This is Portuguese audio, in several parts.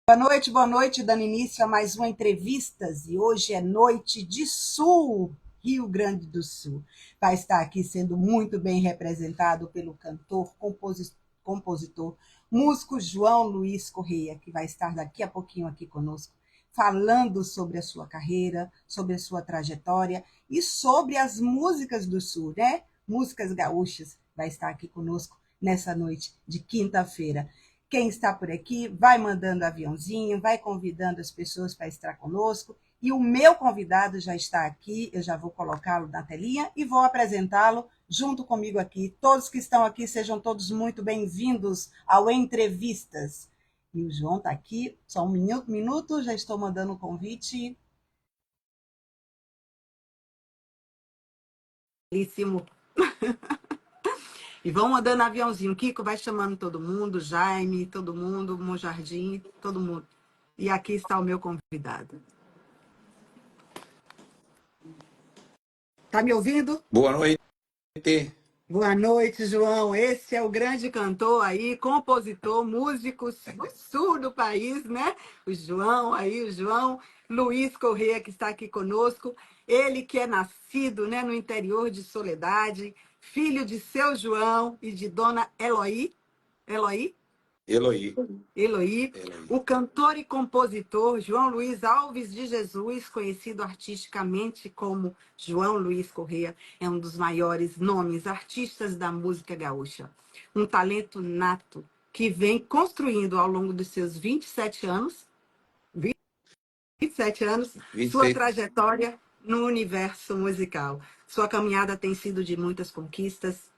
Boa noite, dando início a mais uma Entrevistas, e hoje é noite de Sul, Rio Grande do Sul. Vai estar aqui sendo muito bem representado pelo cantor, compositor, músico João Luiz Correia, que vai estar daqui a pouquinho aqui conosco, falando sobre a sua carreira, sobre a sua trajetória e sobre as músicas do Sul, né? Músicas gaúchas. Vai estar aqui conosco nessa noite de quinta-feira. Quem está por aqui vai mandando aviãozinho, vai convidando as pessoas para estar conosco. E o meu convidado já está aqui, eu já vou colocá-lo na telinha e vou apresentá-lo junto comigo aqui. Todos que estão aqui, sejam todos muito bem-vindos ao Entrevistas. E o João está aqui, só um minuto, já estou mandando o convite. Belíssimo. E vão mandando aviãozinho. Kiko vai chamando todo mundo, Jaime, todo mundo, Monjardim, todo mundo. E aqui está o meu convidado. Tá me ouvindo? Boa noite. Boa noite, João. Esse é o grande cantor aí, compositor, músico do sul do país, né? O João Luiz Correia, que está aqui conosco. Ele que é nascido, né, no interior de Soledade, filho de seu João e de dona Eloí. Eloí? Eloí. Eloí, Eloí. o cantor e compositor João Luiz Alves de Jesus, conhecido artisticamente como João Luiz Correia, é um dos maiores nomes artistas da música gaúcha. Um talento nato que vem construindo ao longo dos seus 27 anos, sua 26. trajetória no universo musical. Sua caminhada tem sido de muitas conquistas,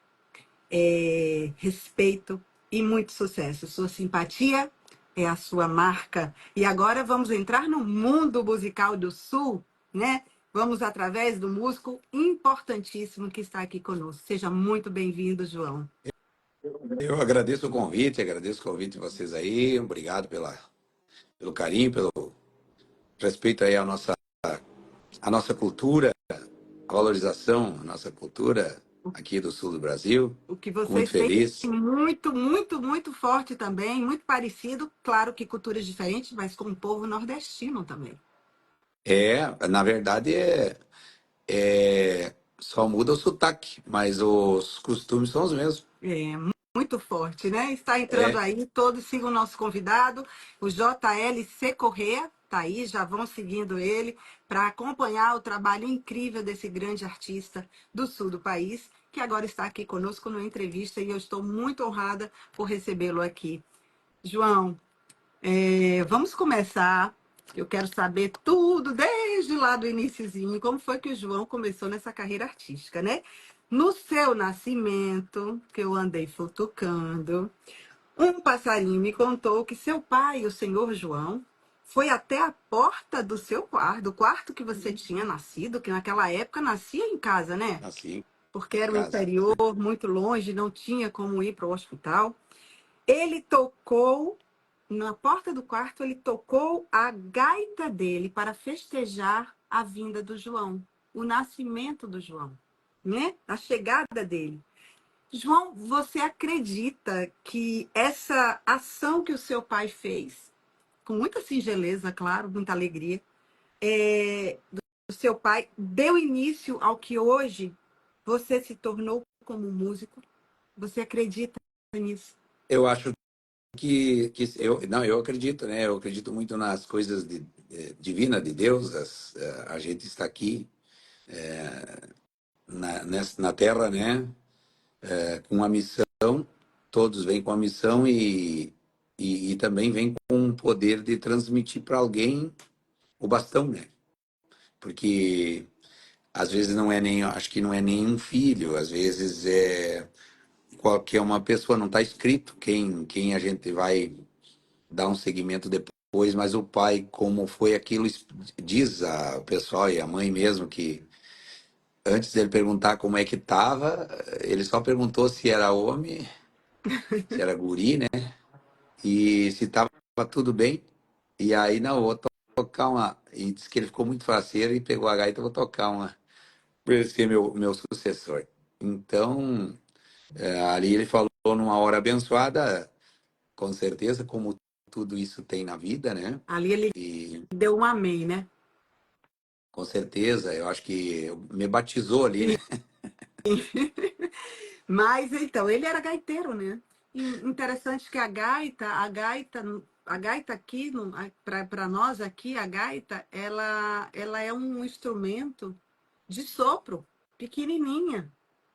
respeito e muito sucesso. Sua simpatia é a sua marca. E agora vamos entrar no mundo musical do Sul, né? Vamos através do músico importantíssimo que está aqui conosco. Seja muito bem-vindo, João. Eu agradeço o convite de vocês aí. Obrigado pelo carinho, pelo respeito aí à nossa cultura, a valorização da nossa cultura aqui do sul do Brasil. O que Fico muito vocês têm feliz. muito, muito, muito forte também, muito parecido, claro que culturas diferentes, mas com o povo nordestino também. Na verdade, só muda o sotaque, mas os costumes são os mesmos. É muito forte, né? Está entrando É, aí, todos sigam o nosso convidado, o JLC Corrêa, tá aí, já vão seguindo ele para acompanhar o trabalho incrível desse grande artista do sul do país, que agora está aqui conosco numa entrevista e eu estou muito honrada por recebê-lo aqui. João, vamos começar. Eu quero saber tudo, desde lá do iniciozinho, como foi que o João começou nessa carreira artística, né? No seu nascimento, que eu andei futucando, um passarinho me contou que seu pai, o senhor João, foi até a porta do seu quarto, do quarto que você tinha nascido, que naquela época nascia em casa, né? assim, em Porque era o casa. interior, muito longe, não tinha como ir para o hospital. Ele tocou, na porta do quarto, ele tocou a gaita dele para festejar a vinda do João, o nascimento do João, né? A chegada dele. João, você acredita que essa ação que o seu pai fez, com muita singeleza, claro, muita alegria, do seu pai, deu início ao que hoje você se tornou como músico? Você acredita nisso? Eu acho eu acredito, né? Eu acredito muito nas coisas divina de Deus. A gente está aqui na Terra, né? Com uma missão. Todos vêm com a missão e também vêm com o poder de transmitir para alguém o bastão, né? Porque às vezes não é nem, acho que não é nem um filho, às vezes é qualquer uma pessoa, não está escrito quem a gente vai dar um segmento depois, mas o pai, como foi aquilo, diz o pessoal e a mãe mesmo que antes dele perguntar como é que estava, ele só perguntou se era homem, se era guri, né? E se estava tudo bem. E aí, não, vou tocar uma. E disse que ele ficou muito faceiro e pegou a gaita, vou tocar uma, para ele ser meu sucessor. Então, ali ele falou numa hora abençoada, com certeza, como tudo isso tem na vida, né? Ali ele E deu um amém, né? com certeza, eu acho que me batizou ali, né? Mas então, ele era gaiteiro, né? E interessante que a gaita aqui, para nós aqui, a gaita, ela é um instrumento de sopro, pequenininha,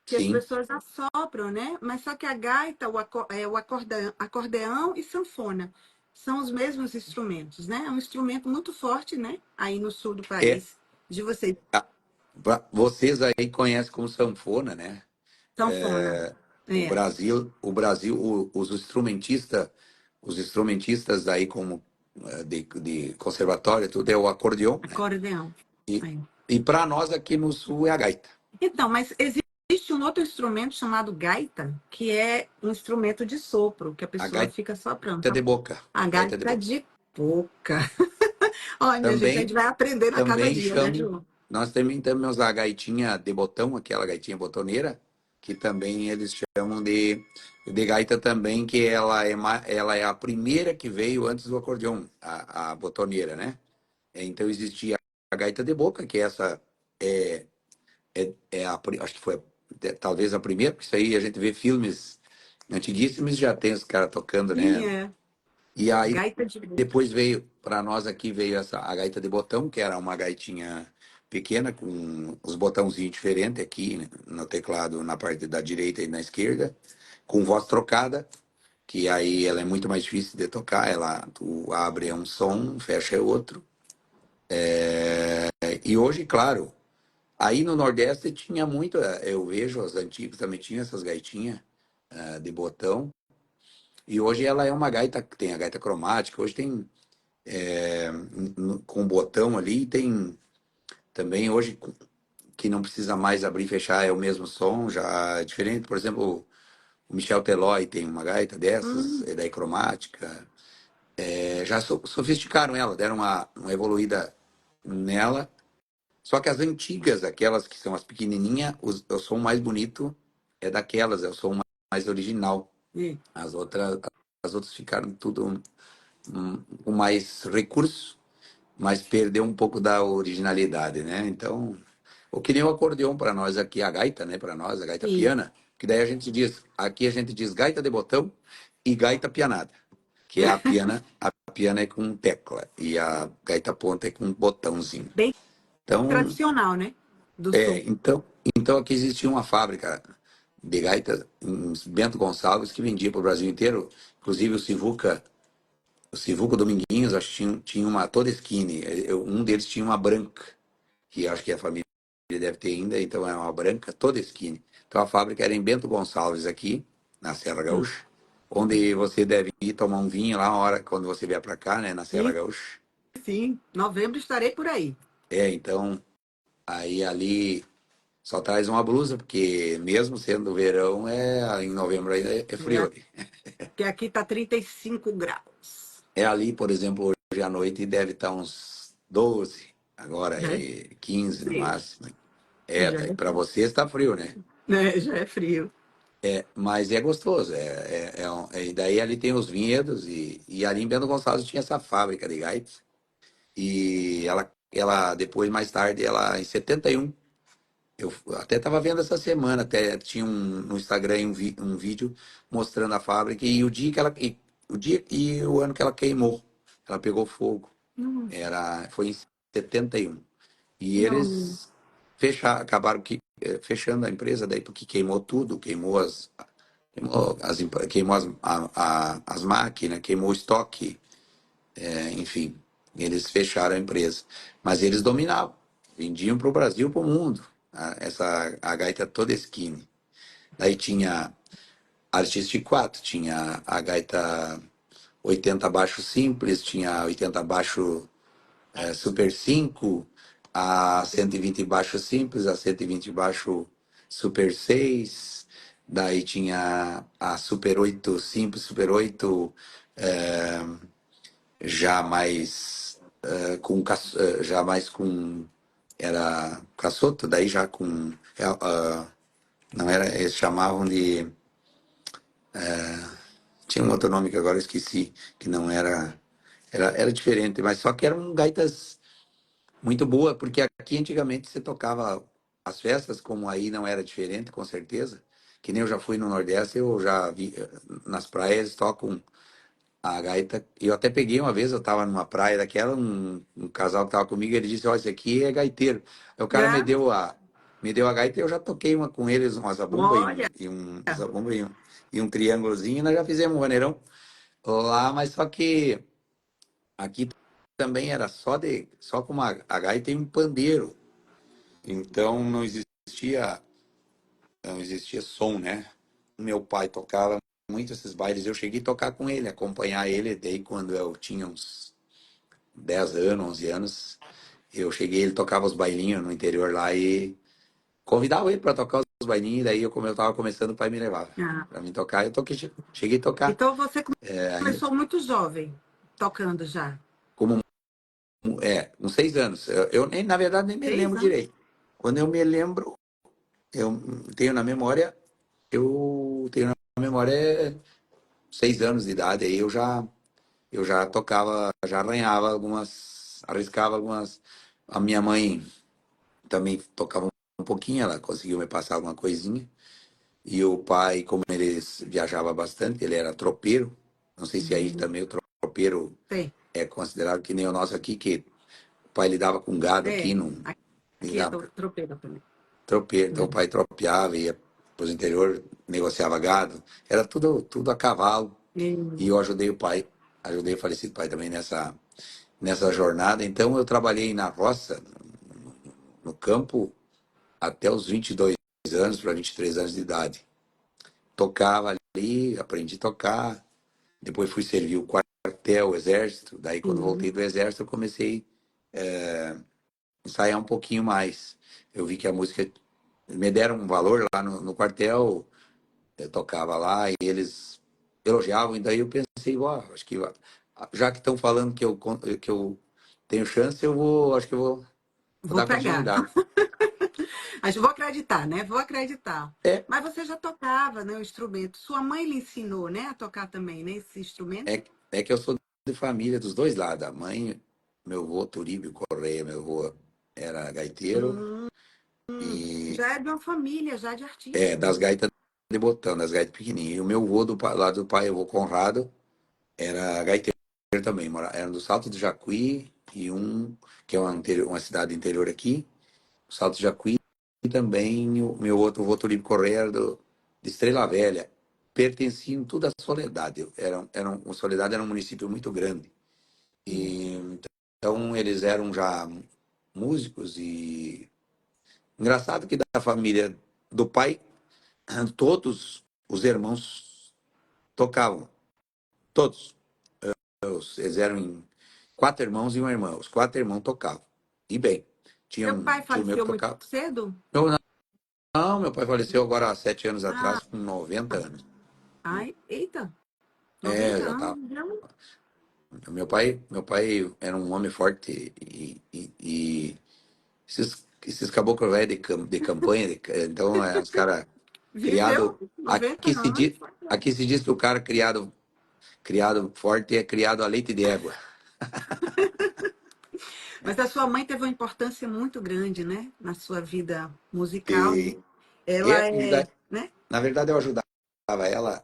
que as Sim, pessoas assopram, né? Mas só que a gaita, o acordeão e sanfona são os mesmos instrumentos, né? É um instrumento muito forte, né? Aí no sul do é. país, de vocês, Ah, vocês aí conhecem como sanfona, né? sanfona. É, Os instrumentistas aí como de conservatório, tudo é o acordeon, né? acordeão. E, É. e para nós aqui no sul é a gaita. Então, mas existe um outro instrumento chamado gaita, que é um instrumento de sopro, que a A pessoa gaita fica soprando. de boca. A Gaita de gaita boca. de boca. Olha, minha gente, a gente Também, vai aprendendo a cada também dia, né, chamam, Ju? nós também temos a gaitinha de botão, aquela gaitinha botoneira, que também eles chamam de gaita também, que ela é a primeira que veio antes do acordeão, a botoneira, né? Então existia a gaita de boca, que essa é, acho que foi talvez a primeira, porque isso aí a gente vê filmes antiguíssimos, já tem os caras tocando, Sim, né? é. E aí Gaita de boca. depois veio, para nós aqui, veio a gaita de botão, que era uma gaitinha pequena, com os botãozinhos diferentes aqui, né, no teclado, na parte da direita e na esquerda, com voz trocada, que aí ela é muito mais difícil de tocar, tu abre um som, fecha outro. E hoje, claro, aí no Nordeste tinha muito, eu vejo, os antigos também tinham essas gaitinhas de botão, e hoje ela é uma gaita, tem a gaita cromática, hoje tem com botão ali, tem também hoje que não precisa mais abrir e fechar, é o mesmo som, já é diferente. Por exemplo, o Michel Teló tem uma gaita dessas, Hum, é daí cromática. Já sofisticaram ela, deram uma evoluída nela. Só que as antigas, aquelas que são as pequenininhas, o som mais bonito é daquelas, é o som mais original. é. As outras, as outras ficaram tudo com mais recurso, mas perdeu um pouco da originalidade, né? Então, o que nem o acordeon para nós aqui, a gaita, né? Para nós, a gaita Sim. piana, que daí aqui a gente diz gaita de botão e gaita pianada, que é a piana é com tecla e a gaita ponta é com botãozinho. Bem Então, tradicional, né? Do é, sul. então, então aqui existia uma fábrica de gaita em Bento Gonçalves que vendia para o Brasil inteiro, inclusive o Sivuco Dominguinhos, acho que tinha uma toda skinny. Um deles tinha uma branca, que acho que a família deve ter ainda, então é uma branca toda skinny. Então a fábrica era em Bento Gonçalves, aqui, na Serra Hum. Gaúcha, onde você deve ir tomar um vinho lá, uma hora, quando você vier para cá, né, na Serra Sim, Gaúcha. sim. Novembro estarei por aí. Então, aí ali só traz uma blusa, porque mesmo sendo verão, em novembro ainda é frio É, ali. que aqui tá 35 graus. É ali, por exemplo, hoje à noite deve estar uns 12, agora Já é é 15 no frio. máximo. Já é, Para você está frio, né? já é frio. Mas é gostoso. E daí ali tem os vinhedos, e ali em Bento Gonçalves tinha essa fábrica de gaitas. E ela depois, mais tarde, ela em 71, eu até estava vendo essa semana, até tinha no Instagram um vídeo mostrando a fábrica e o dia e o ano que ela queimou. Ela pegou fogo. Hum, Foi em 71. E não. eles acabaram fechando a empresa daí, porque queimou tudo, queimou as máquinas, queimou o estoque, enfim, eles fecharam a empresa. Mas eles dominavam, vendiam para o Brasil, para o mundo, a gaita toda skinny. Daí tinha Artistic 4, tinha a gaita 80 baixo simples, tinha 80 baixo Super 5, a 120 baixo simples, a 120 baixo Super 6, daí tinha a Super 8 simples, Super 8 é, já mais já mais com era caçoto, daí já com não era, eles chamavam de tinha um outro nome que agora eu esqueci, que não era, era diferente, mas só que eram gaitas muito boas, porque aqui antigamente você tocava as festas, como aí não era diferente, com certeza, que nem eu já fui no Nordeste, eu já vi nas praias tocam a gaita. Eu até peguei uma vez, eu tava numa praia daquela, um casal que tava comigo, ele disse, ó, esse aqui é gaiteiro. Aí o cara É? me deu a gaita e eu já toquei uma com eles, uma zabumba Olha, e um triângulozinho, e nós já fizemos um vaneirão lá, mas só que aqui também era só com a gaita e um pandeiro. Então não existia som, né? Meu pai tocava muito esses bailes, eu cheguei a tocar com ele, acompanhar ele, daí quando eu tinha uns 10 anos, 11 anos, eu cheguei, ele tocava os bailinhos no interior lá e convidava ele para tocar os bailinhos, daí eu, como eu tava começando, o pai me levava ah, para mim tocar, eu toquei, cheguei a tocar, então você ainda começou muito jovem, tocando já. como, uns 6 anos, eu nem, na verdade, nem me Seis lembro anos? direito. Quando eu me lembro, eu tenho na memória, eu tenho na memória 6 anos de idade, aí eu já tocava, já arranhava algumas, arriscava algumas. A minha mãe também tocava um pouquinho, ela conseguiu me passar alguma coisinha. E o pai, como ele viajava bastante, ele era tropeiro. Não sei se aí Uhum. também o tropeiro Sei. é considerado que nem o nosso aqui, que o pai lidava com gado aqui, É, não aqui é lidava tropeira também. tropeiro. Então o Uhum. pai tropeava, ia para o interior, negociava gado. Era tudo a cavalo. E eu ajudei o falecido pai também nessa jornada. Então eu trabalhei na roça, no campo, até os 22 anos para 23 anos de idade. Tocava ali, aprendi a tocar, depois fui servir o quartel, o exército. Daí quando Sim. voltei do exército eu comecei a ensaiar um pouquinho mais. Eu vi que a música me deram um valor lá no quartel, eu tocava lá e eles elogiavam, e daí eu pensei, ó, acho que já que estão falando que eu tenho chance, acho que eu vou Vou dar pegar. continuidade. Mas vou acreditar, né? Vou acreditar. É, Mas você já tocava, né, o instrumento. Sua mãe lhe ensinou, né, a tocar também, né, esse instrumento? é que eu sou de família dos dois lados. A mãe, meu avô Turíbio Correia, meu avô era gaiteiro Hum, e já é de uma família, já de artistas. das gaitas de botão, das gaitas pequenininhas. E o meu avô lado do pai, o avô Conrado, era gaiteiro também. Era do Salto do Jacuí e que é uma cidade interior aqui, Salto do Jacuí, e também o meu outro avô Turíbio Correia era de Estrela Velha. Pertenciam tudo à Soledade. Soledade era um município muito grande. Sim. E, então eles eram já músicos e engraçado que da família do pai, todos os irmãos tocavam, todos. Eles eram em 4 irmãos e uma irmã. Os 4 irmãos tocavam. E bem, tinha Seu um pai tio meu que faleceu muito tocava. cedo? Não, não, não, meu pai faleceu agora há 7 anos Ah, atrás, com 90 anos. ai, eita, É, 90 já tá. anos, já. Meu pai era um homem forte e esses caboclos velhos de campanha, então é uns caras criado Viveu 90 aqui se anos. diz, aqui se diz que o cara criado forte é criado a leite de égua. Mas a sua mãe teve uma importância muito grande, né, na sua vida musical. E, Ela e é, né? na verdade eu ajudava ela,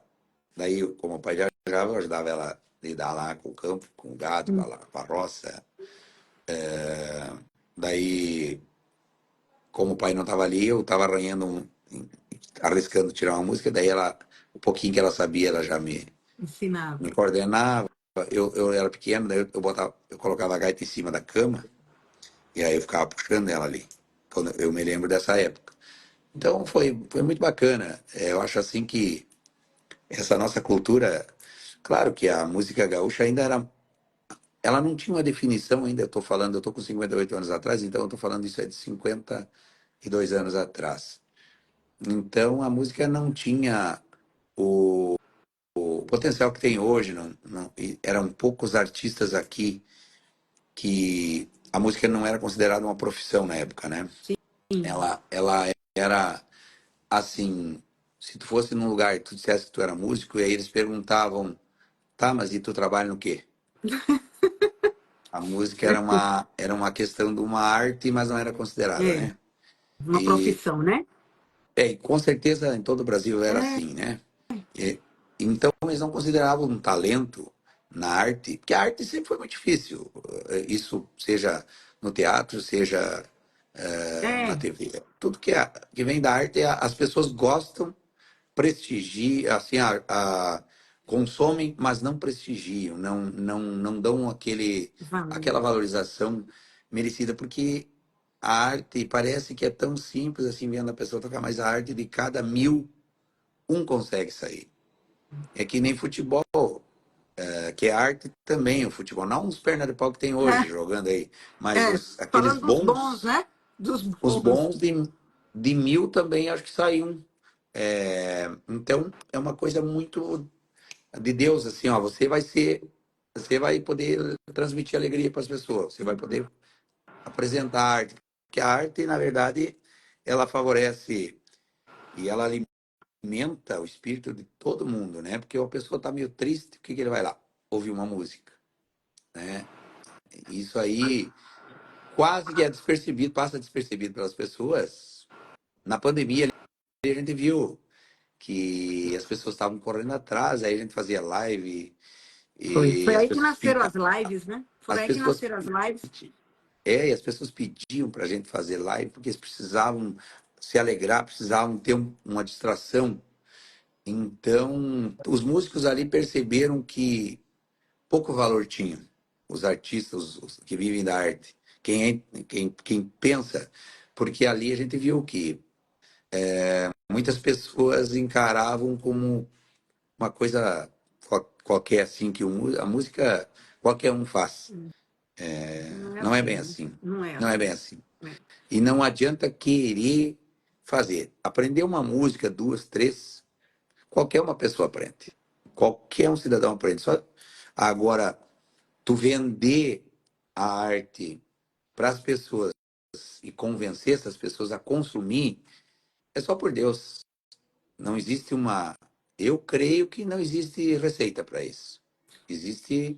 daí como o pai viajava, eu ajudava ela a lidar lá com o campo, com o gado, Hum, com a roça. Daí, como o pai não estava ali, eu estava arriscando tirar uma música, daí ela, o pouquinho que ela sabia, ela já me ensinava. coordenava. Eu era pequeno, daí eu colocava a gaita em cima da cama, e aí eu ficava puxando ela ali. Quando eu me lembro dessa época. Então foi muito bacana. Eu acho assim que essa nossa cultura, claro que a música gaúcha ainda ela não tinha uma definição ainda. Eu estou com 58 anos atrás, então eu estou falando isso é de 52 anos atrás. Então a música não tinha o potencial que tem hoje, e eram poucos artistas aqui que a música não era considerada uma profissão na época, né? Sim. Ela era assim. se tu fosse num lugar e tu dissesse que tu era músico, e aí eles perguntavam, tá, mas e tu trabalha no quê? A música era uma questão de uma arte, mas não era considerada, É, né? uma E, profissão, né? e com certeza em todo o Brasil era É, assim, né? E, então eles não consideravam um talento na arte, porque a arte sempre foi muito difícil. Isso seja no teatro, seja na é, TV. Tudo que vem da arte, as pessoas gostam, prestigiam, assim, consomem, mas não prestigiam, não dão valor. aquela valorização merecida, porque a arte parece que é tão simples assim, vendo a pessoa tocar, mas a arte de cada 1.000, um consegue sair. É que nem futebol, que é arte também, o futebol. Não os perna de pau que tem hoje jogando aí, mas É, aqueles falando dos bons, bons, né? Dos os bons. bons de 1.000 também acho que saíam. Então, é uma coisa muito de Deus, assim, ó, você vai poder transmitir alegria para as pessoas, você vai poder apresentar arte, porque a arte, na verdade, ela favorece e ela alimenta o espírito de todo mundo, né? Porque uma pessoa está meio triste, o que que ele vai lá? Ouvir uma música, né? Isso aí quase que é despercebido, passa despercebido pelas pessoas. Na pandemia, a gente viu que as pessoas estavam correndo atrás, aí a gente fazia live Foi. e Foi aí que nasceram as lives, né? Foi as aí que pessoas nasceram as lives. e as pessoas pediam para a gente fazer live porque eles precisavam se alegrar, precisavam ter uma distração. Então, os músicos ali perceberam que pouco valor tinham os artistas os que vivem da arte, quem pensa, porque ali a gente viu que muitas pessoas encaravam como uma coisa qualquer assim que a música qualquer um faz. Não é Não é assim, bem né? assim. Não é Não é assim. bem assim. É. E não adianta querer fazer. Aprender uma música, duas, três, qualquer uma pessoa aprende. Qualquer um cidadão aprende. Só agora tu vender a arte para as pessoas e convencer essas pessoas a consumir é só por Deus. Não existe uma. Eu creio que não existe receita para isso. Existe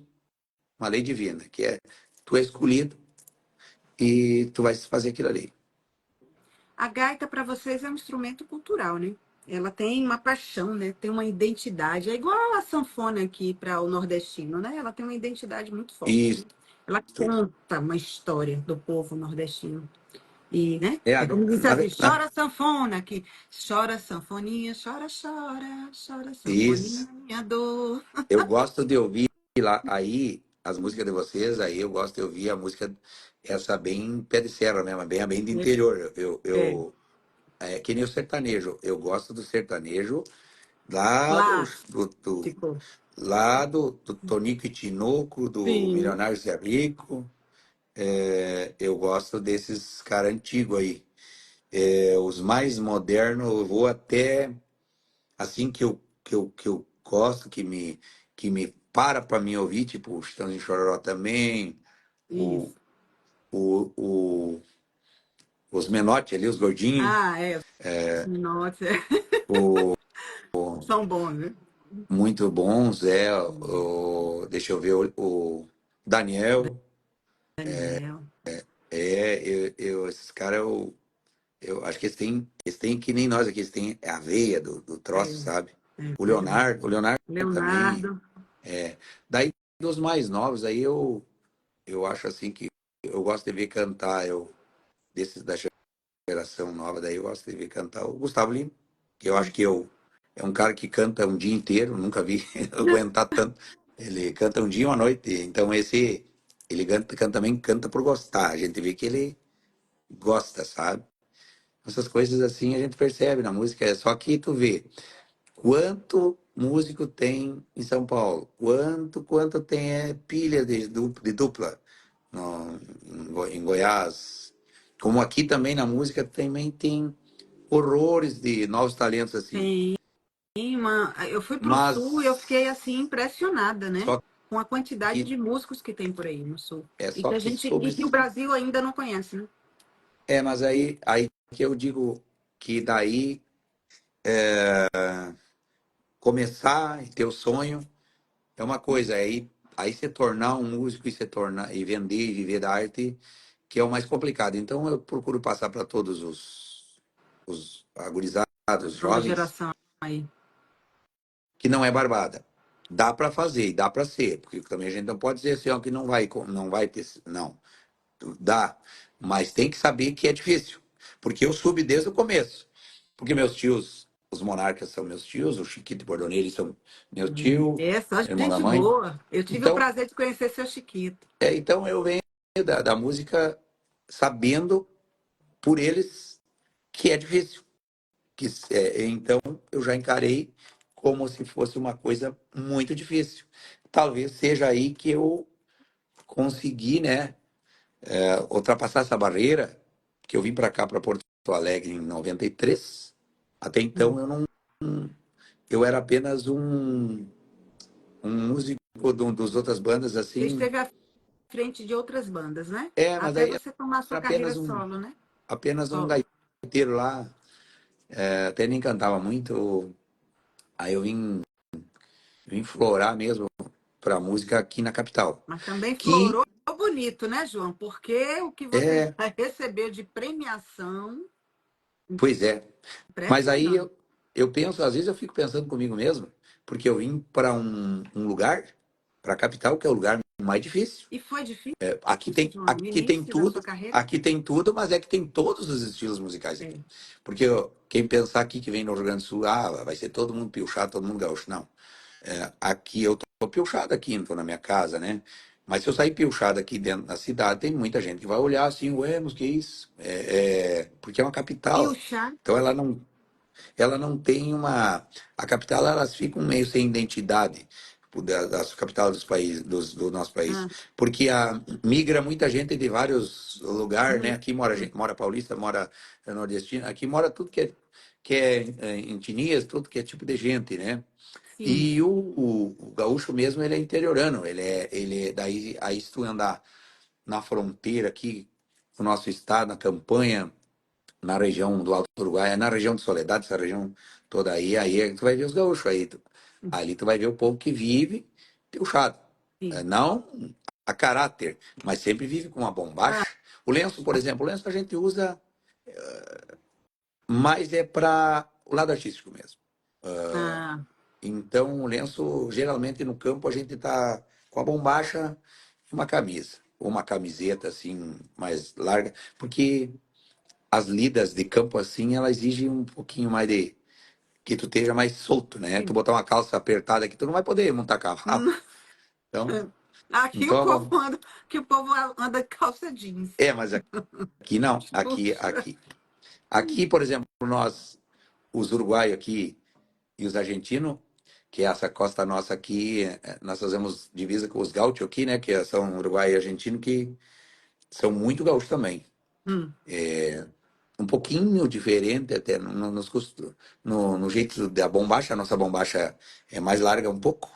uma lei divina, que é tu é escolhido e tu vai fazer aquilo ali. A gaita para vocês é um instrumento cultural, né? Ela tem uma paixão, né? Tem uma identidade. É igual a sanfona aqui para o nordestino, né? Ela tem uma identidade muito forte, né? Isso. Ela conta uma história do povo nordestino. E, né? É, É como diz na, assim, na, chora sanfona, que chora sanfoninha, chora, chora, chora isso. sanfoninha, minha dor. Eu gosto de ouvir lá aí as músicas de vocês, aí eu gosto de ouvir a música essa bem pé de serra mesmo, bem do interior. É, É que nem o sertanejo. Eu gosto do sertanejo lá clássico. do Tonico e Tinoco, do Sim, Milionário Zé Rico. Eu gosto desses caras antigos aí. Os mais modernos, eu vou até assim que eu gosto, que me para me ouvir, tipo o Chitãozinho Chororó também, o, isso. o, os Menotti ali, os gordinhos, Ah, é. Nossa, o, são bons, né? muito bons, deixa eu ver, o Daniel, Daniel. esses caras, eu acho que eles têm que nem nós aqui, eles têm a veia do É, troço, sabe? é O bom demais. Leonardo também, Leonardo. daí dos mais novos aí eu acho assim que eu gosto de ver cantar, desses da geração nova, daí eu gosto de ver cantar o Gustavo Lima, que eu acho que é um cara que canta um dia inteiro, nunca vi aguentar tanto. Ele canta um dia e uma noite, então ele também canta por gostar, a gente vê que ele gosta, sabe? Essas coisas assim a gente percebe na música, só que tu vê quanto músico tem em São Paulo, quanto tem pilha de dupla em Goiás. Como aqui também na música também tem horrores de novos talentos assim. Tem eu fui para o sul e eu fiquei Mas assim impressionada, né? só Com a quantidade que de músicos que tem por aí no sul. é E só que a que gente sobre e que o Brasil ainda não conhece, né? mas aí que eu digo que daí começar e ter o sonho é uma coisa, aí se tornar um músico e se tornar e vender e viver da arte, que é o mais complicado. Então eu procuro passar para todos os agurizados, os Nova jovens, geração aí. que não é barbada. Dá para fazer e dá para ser, porque também a gente não pode dizer assim, ó, que não vai ter, não. Dá, mas tem que saber que é difícil, porque eu subi desde o começo. Porque meus tios, os monarcas são meus tios, o Chiquito e Bordoneiro são meu tio, É, só irmão da gente mãe. boa. Eu tive o Então, prazer de conhecer seu Chiquito. então eu venho da música sabendo por eles que é difícil. Então eu já encarei como se fosse uma coisa muito difícil. Talvez seja aí que eu consegui, né, ultrapassar essa barreira, que eu vim para cá, para Porto Alegre, em 93. Até então Hum. eu era apenas um músico dos outras bandas, Você assim. esteve à frente de outras bandas, né? Mas Até aí você tomar sua era carreira solo, né? apenas um Solo. gaiteiro lá, até nem cantava muito. Aí eu vim florar mesmo para música aqui na capital. Mas também Que florou bonito, né, João? Porque o que você já é, recebeu de premiação, pois é. Mas aí impressionante. eu penso, às vezes eu fico pensando comigo mesmo, porque eu vim para um lugar, para a capital, que é o lugar mais difícil. E foi difícil, Aqui tem, João, no aqui tem início da tudo, sua carreira? aqui tem tudo, mas é que tem todos os estilos musicais aqui. É. Porque ó, quem pensar aqui que vem no Rio Grande do Sul, vai ser todo mundo piochado, todo mundo gaúcho. Não. Aqui eu tô piochado aqui, não tô na minha casa, né? Mas se eu sair piochado aqui dentro da cidade, tem muita gente que vai olhar assim, ué, mas que isso? Porque é uma E o capital. chá? Então ela não tem uma. A capital, elas ficam meio sem identidade das capitais dos países, do nosso país, Ah, porque migra muita gente de vários lugares, né? hum, Aqui mora gente, mora paulista, mora nordestino, aqui mora tudo que é etnias, tudo que é tipo de gente, né? sim. E o gaúcho mesmo, ele é interiorano, daí, aí se tu andar na fronteira aqui, no nosso estado, na campanha, na região do Alto Uruguai, na região de Soledade, essa região toda aí tu vai ver os gaúchos aí. Ali tu vai ver o povo que vive piochado. Sim. Não a caráter, mas sempre vive com uma Ah, bombacha. O lenço, por exemplo, o lenço a gente usa, mas é para o lado artístico mesmo. ah, Então, o lenço, geralmente no campo, a gente tá com a bombacha e uma camisa, ou uma camiseta assim, mais larga, porque as lidas de campo assim, ela exigem um pouquinho mais de que tu esteja mais solto, né? Tu sim. botar uma calça apertada aqui, tu não vai poder montar cavalo. Então, Aqui o então povo anda, que o povo anda de calça jeans. mas aqui não, Puxa. aqui, por exemplo, nós, os uruguaios aqui e os argentinos, que é essa costa nossa aqui, nós fazemos divisa com os gaúchos aqui, né? Que são uruguai e argentino, que são muito gaúchos também. Hum. Um pouquinho diferente até no jeito da bombacha. A nossa bombacha é mais larga um pouco.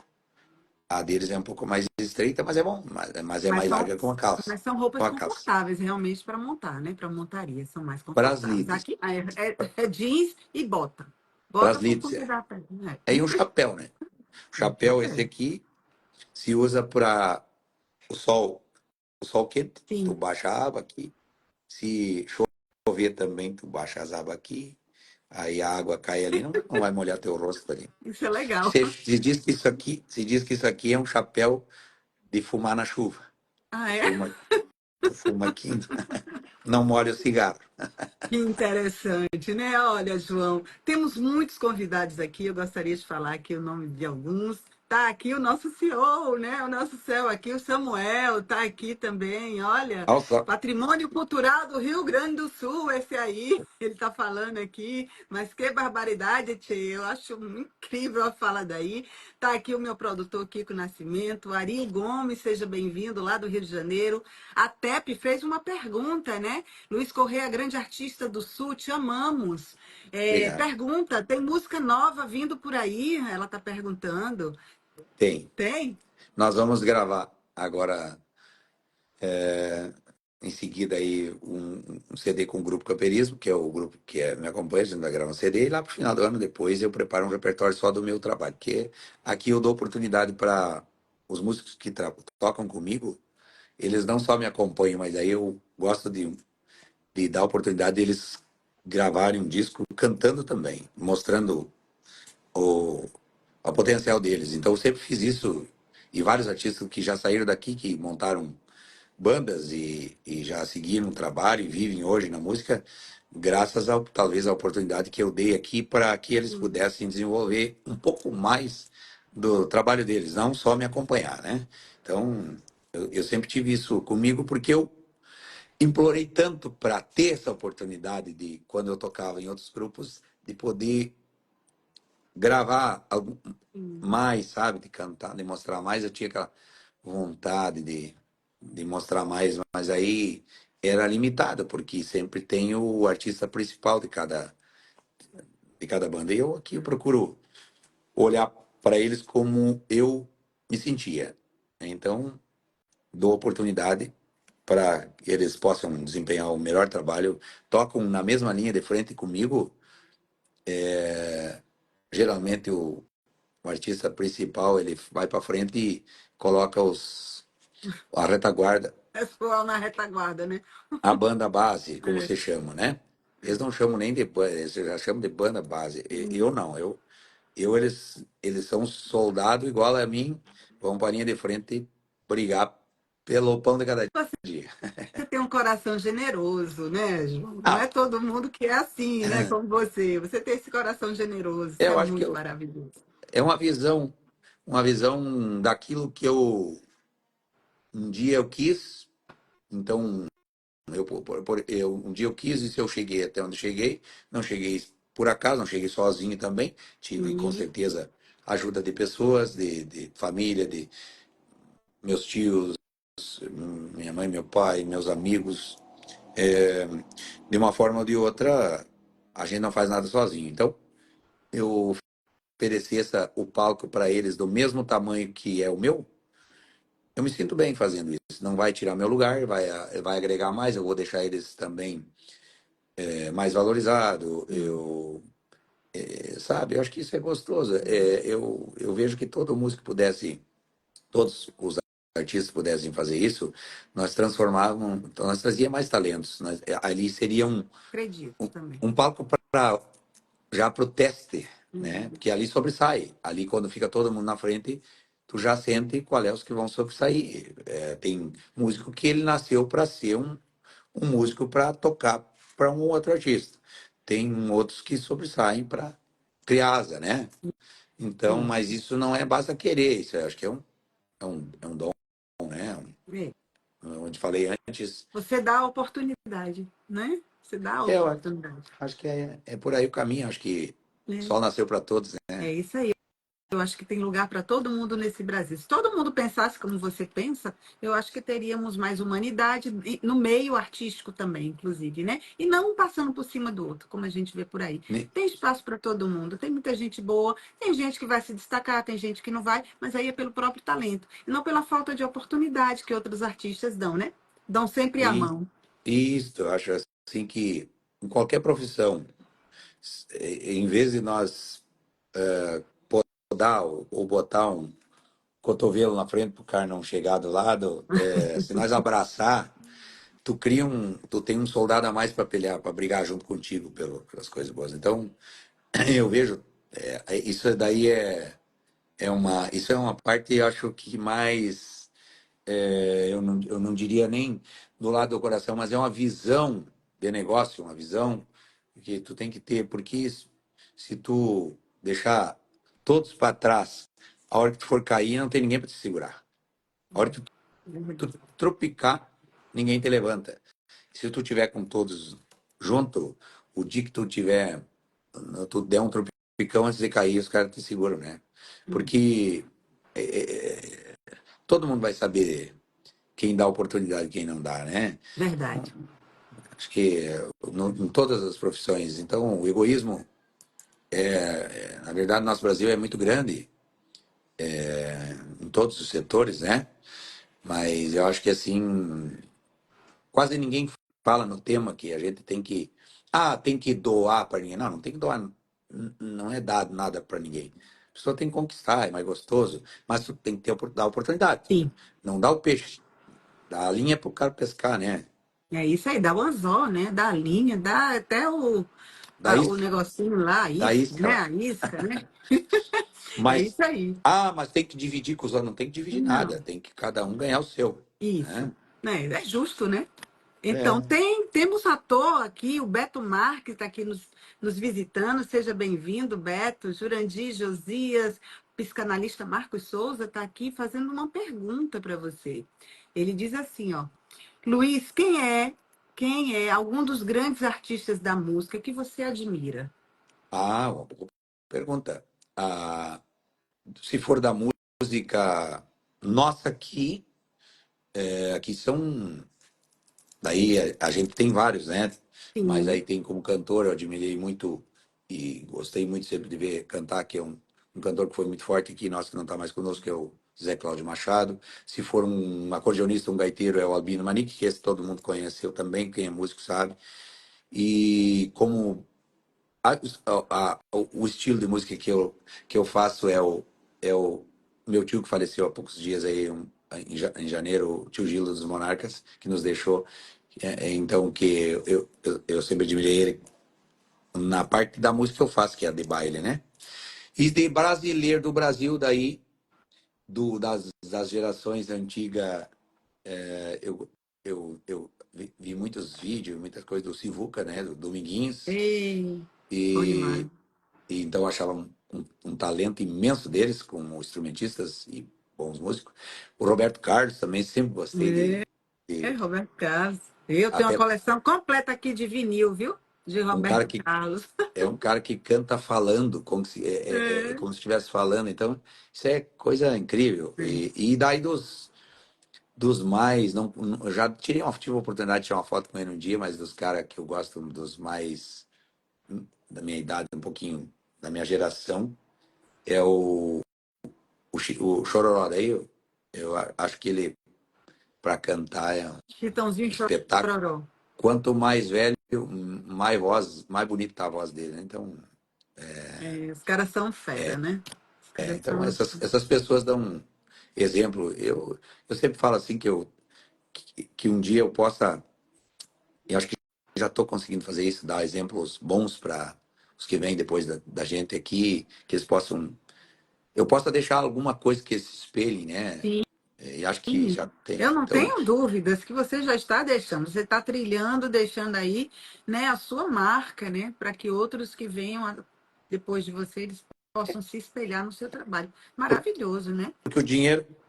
A deles é um pouco mais estreita, mas é bom. Mas é Mas mais são, larga com a calça. mas são Com roupas a calça. confortáveis realmente para montar, né? Para montaria, são mais Para as confortáveis. lides. Aqui é jeans e bota. Para as Bota por lides, conta é. da perna. É, e um chapéu, né? O É, chapéu esse chapéu. aqui se usa para o sol quente. Tu Sim, baixa a aba aqui. Se chover também, tu baixa as abas aqui. Aí a água cai ali, não vai molhar teu rosto ali. isso é legal. Se diz que isso aqui é um chapéu de fumar na chuva. Ah, Tu é? fuma, tu fuma aqui, não molha o cigarro. Que interessante, né? Olha, João, temos muitos convidados aqui. Eu gostaria de falar aqui o nome de alguns. Tá aqui o nosso CEO, né? O nosso CEO aqui, o Samuel, tá aqui também. Olha, Olha só, Patrimônio Cultural do Rio Grande do Sul, esse aí, ele tá falando aqui. Mas que barbaridade, tchê. Eu acho incrível a fala daí. Tá aqui o meu produtor Kiko Nascimento, Ari Gomes, seja bem-vindo lá do Rio de Janeiro. A TEP fez uma pergunta, né? Luiz Correia, grande artista do Sul, te amamos. obrigado. Pergunta, tem música nova vindo por aí? Ela está perguntando. Tem. Tem? Nós vamos gravar agora em seguida aí um CD com o Grupo Camperismo, que é o grupo que me acompanha, a gente vai gravar um CD, e lá pro final do ano depois eu preparo um repertório só do meu trabalho, porque aqui eu dou oportunidade para os músicos que tocam comigo, eles não só me acompanham, mas aí eu gosto de dar a oportunidade deles gravarem um disco cantando também, mostrando o potencial deles. Então eu sempre fiz isso, e vários artistas que já saíram daqui, que montaram bandas e já seguiram um trabalho e vivem hoje na música, graças ao talvez à oportunidade que eu dei aqui para que eles pudessem desenvolver um pouco mais do trabalho deles, não só me acompanhar, né? Então, eu sempre tive isso comigo porque eu implorei tanto para ter essa oportunidade de, quando eu tocava em outros grupos, de poder gravar mais, sabe, de cantar, de mostrar mais. Eu tinha aquela vontade de mostrar mais, mas aí era limitado, porque sempre tem o artista principal de cada banda. E eu aqui eu procuro olhar para eles como eu me sentia. Então, dou oportunidade para que eles possam desempenhar o melhor trabalho, tocam na mesma linha de frente comigo. Geralmente o artista principal ele vai para frente e coloca a retaguarda, Pessoal na retaguarda, né? a banda base, como É. você chama, né? Eles não chamam nem de banda, eles já chamam de banda base. Eu não, eles são soldados igual a mim, vão para a linha de frente brigar pelo pão de cada dia. Você tem um coração generoso, né, João? Não é Ah, todo mundo que é assim, né, como você. Você tem esse coração generoso, isso é eu acho que muito maravilhoso. é uma visão daquilo que um dia eu quis. Então, um dia eu quis e se eu cheguei até onde cheguei, não cheguei por acaso, não cheguei sozinho também, tive com Uhum. certeza ajuda de pessoas, de família, de meus tios, minha mãe, meu pai, meus amigos. É, de uma forma ou de outra, a gente não faz nada sozinho. Então, eu oferecer o palco para eles do mesmo tamanho que é o meu, eu me sinto bem fazendo isso. Não vai tirar meu lugar, vai agregar mais, eu vou deixar eles também mais valorizado. Sabe, eu acho que isso é gostoso. Eu vejo que todo músico pudesse, todos os artistas pudessem fazer isso, nós transformávamos, então nós trazia mais talentos. Ali seria Acredito também. um palco para já pro teste, né? Uhum. Porque ali sobressai. Ali quando fica todo mundo na frente, tu já sente qual é os que vão sobressair. Tem músico que ele nasceu para ser um músico para tocar para um outro artista. Tem outros que sobressaem para criar asa, né? Então, mas Isso. isso não é basta querer, isso eu acho que é um dom, né? É. Onde falei antes, Você dá a oportunidade, né? Você dá a eu oportunidade. acho que é por aí o caminho, acho que É, sol nasceu para todos, né? é isso aí. Eu acho que tem lugar para todo mundo nesse Brasil. Se todo mundo pensasse como você pensa, eu acho que teríamos mais humanidade no meio artístico também, inclusive, né? E não um passando por cima do outro, como a gente vê por aí. Ne- Tem espaço para todo mundo, tem muita gente boa, tem gente que vai se destacar, tem gente que não vai, mas aí é pelo próprio talento, e não pela falta de oportunidade que outros artistas dão, né? Dão sempre a E mão. isso, eu acho assim que em qualquer profissão, em vez de nós podar ou botar um cotovelo na frente para o cara não chegar do lado, se nós abraçar, tu tem um soldado a mais para pelear, para brigar junto contigo pelas coisas boas. Então, eu vejo, isso daí isso é uma parte, eu acho que mais, eu não diria nem do lado do coração, mas é uma visão de negócio, uma visão que tu tem que ter, porque se tu deixar todos para trás, a hora que tu for cair, não tem ninguém para te segurar. A hora que tu tropicar, ninguém te levanta. Se tu tiver com todos junto, o dia que tu tiver, tu der um tropicão antes de cair, os caras te seguram, né? Porque todo mundo vai saber quem dá oportunidade e quem não dá, né? Verdade. Acho que em todas as profissões. Então, o egoísmo, na verdade, no nosso Brasil é muito grande, em todos os setores, né? Mas eu acho que assim, quase ninguém fala no tema que a gente tem que doar para ninguém. Não, não tem que doar, não é dado nada para ninguém. A pessoa tem que conquistar, é mais gostoso, mas tu tem que dar oportunidade. Sim. Não dá o peixe, dá a linha para o cara pescar, né? É isso aí, dá o anzol, né? Dá a linha, dá até Dá o isca, negocinho lá, a dá isca, né? isca. A isca, né? É Mas, isso aí. mas tem que dividir com os outros, não tem que dividir nada, Não, tem que cada um ganhar o seu, isso. né? É justo, né? Então, É. temos ator aqui, o Beto Marques está aqui nos visitando. Seja bem-vindo, Beto. Jurandir Josias, psicanalista Marcos Souza, está aqui fazendo uma pergunta para você. Ele diz assim, ó, Luiz, quem é algum dos grandes artistas da música que você admira? Uma boa pergunta. Ah, se for da música nossa aqui, aqui são. Daí a gente tem vários, né? Mas Sim, aí tem como cantor, eu admirei muito e gostei muito sempre de ver cantar, que é um cantor que foi muito forte aqui, nosso que não está mais conosco, que é o Zé Cláudio Machado. Se for um acordeonista, um gaiteiro, é o Albino Manique, que esse todo mundo conheceu também, quem é músico sabe. E como o estilo de música que eu faço é o meu tio que faleceu há poucos dias aí, em janeiro, o tio Gilo dos Monarcas, que nos deixou. Então, que eu sempre admirei ele na parte da música que eu faço, que é a de baile, né? E de brasileiro do Brasil, daí, das gerações antigas, é, eu, eu vi muitos vídeos, muitas coisas do Sivuca, né? Do Dominguinhos. ei, bom demais. E E então eu achava um talento imenso deles, como instrumentistas e bons músicos. O Roberto Carlos também sempre gostei Roberto Carlos. Eu tenho uma até coleção completa aqui de vinil, viu? De um cara Roberto que Carlos. é um cara que canta falando, É, como se estivesse falando. Então, isso é coisa incrível. é. E daí dos mais, eu já tive a oportunidade de tirar uma foto com ele um dia, mas dos caras que eu gosto, dos mais da minha idade, um pouquinho da minha geração, é o Chororó. Daí eu acho que ele para cantar é um Chitãozinho e espetáculo. Chororó. Quanto mais velho, mais bonita tá a voz dele, né? Então, É, os caras são fera, né? Os caras então são. essas pessoas dão um exemplo. Eu sempre falo assim que um dia eu possa, e acho que já estou conseguindo fazer isso, dar exemplos bons para os que vêm depois da gente aqui, que eles possam, eu possa deixar alguma coisa que eles se espelhem, né? Sim. E acho que já tem. Eu não Então, tenho dúvidas que você já está deixando. Você está trilhando, deixando aí, né, a sua marca, né? Para que outros que venham depois de você, eles possam se espelhar no seu trabalho. Maravilhoso, né? porque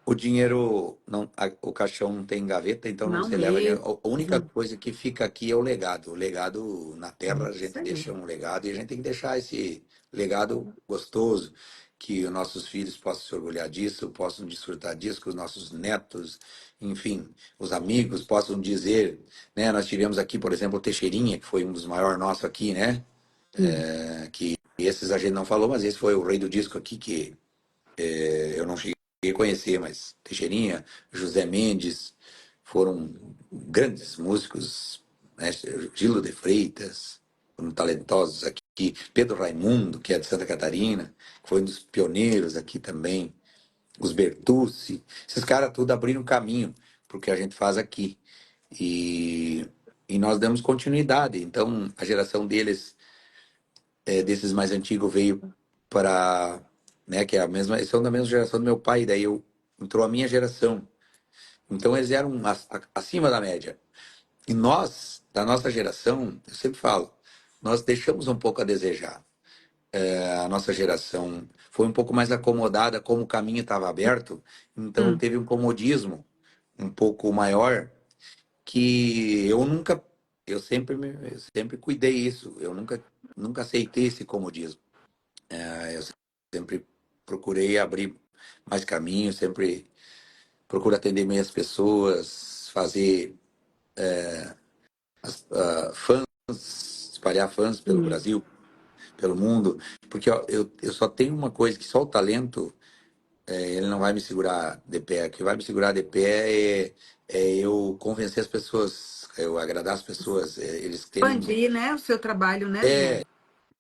o dinheiro não, o caixão não tem gaveta, então Não você leva dinheiro. mesmo. A única coisa que fica aqui é o legado. O legado na terra, a Isso gente aí. deixa um legado e a gente tem que deixar esse legado gostoso, que os nossos filhos possam se orgulhar disso, possam desfrutar disso, que os nossos netos, enfim, os amigos possam dizer, né? Nós tivemos aqui, por exemplo, o Teixeirinha, que foi um dos maiores nossos aqui, né? Sim. Que esses a gente não falou, mas esse foi o rei do disco aqui, que eu não cheguei a conhecer, mas Teixeirinha, José Mendes, foram grandes músicos, né? Gilo de Freitas, foram talentosos aqui. Pedro Raimundo, que é de Santa Catarina, foi um dos pioneiros aqui também. Os Bertucci, esses caras tudo abriram caminho para o que a gente faz aqui. E, e nós damos continuidade. Então, a geração deles, desses mais antigos, veio para, né, que é a mesma, eles são da mesma geração do meu pai, daí entrou a minha geração. Então eles eram acima da média. E nós, da nossa geração, eu sempre falo, nós deixamos um pouco a desejar. A nossa geração foi um pouco mais acomodada, como o caminho estava aberto, então Hum. teve um comodismo um pouco maior que eu sempre cuidei isso, eu nunca aceitei esse comodismo. Eu sempre procurei abrir mais caminhos, sempre procuro atender bem as pessoas, fazer fãs, espalhar fãs pelo Sim. Brasil, pelo mundo, porque ó, eu só tenho uma coisa, que só o talento, ele não vai me segurar de pé. O que vai me segurar de pé é eu convencer as pessoas eu agradar as pessoas, eles terem. Expandir, né, o seu trabalho, né, João?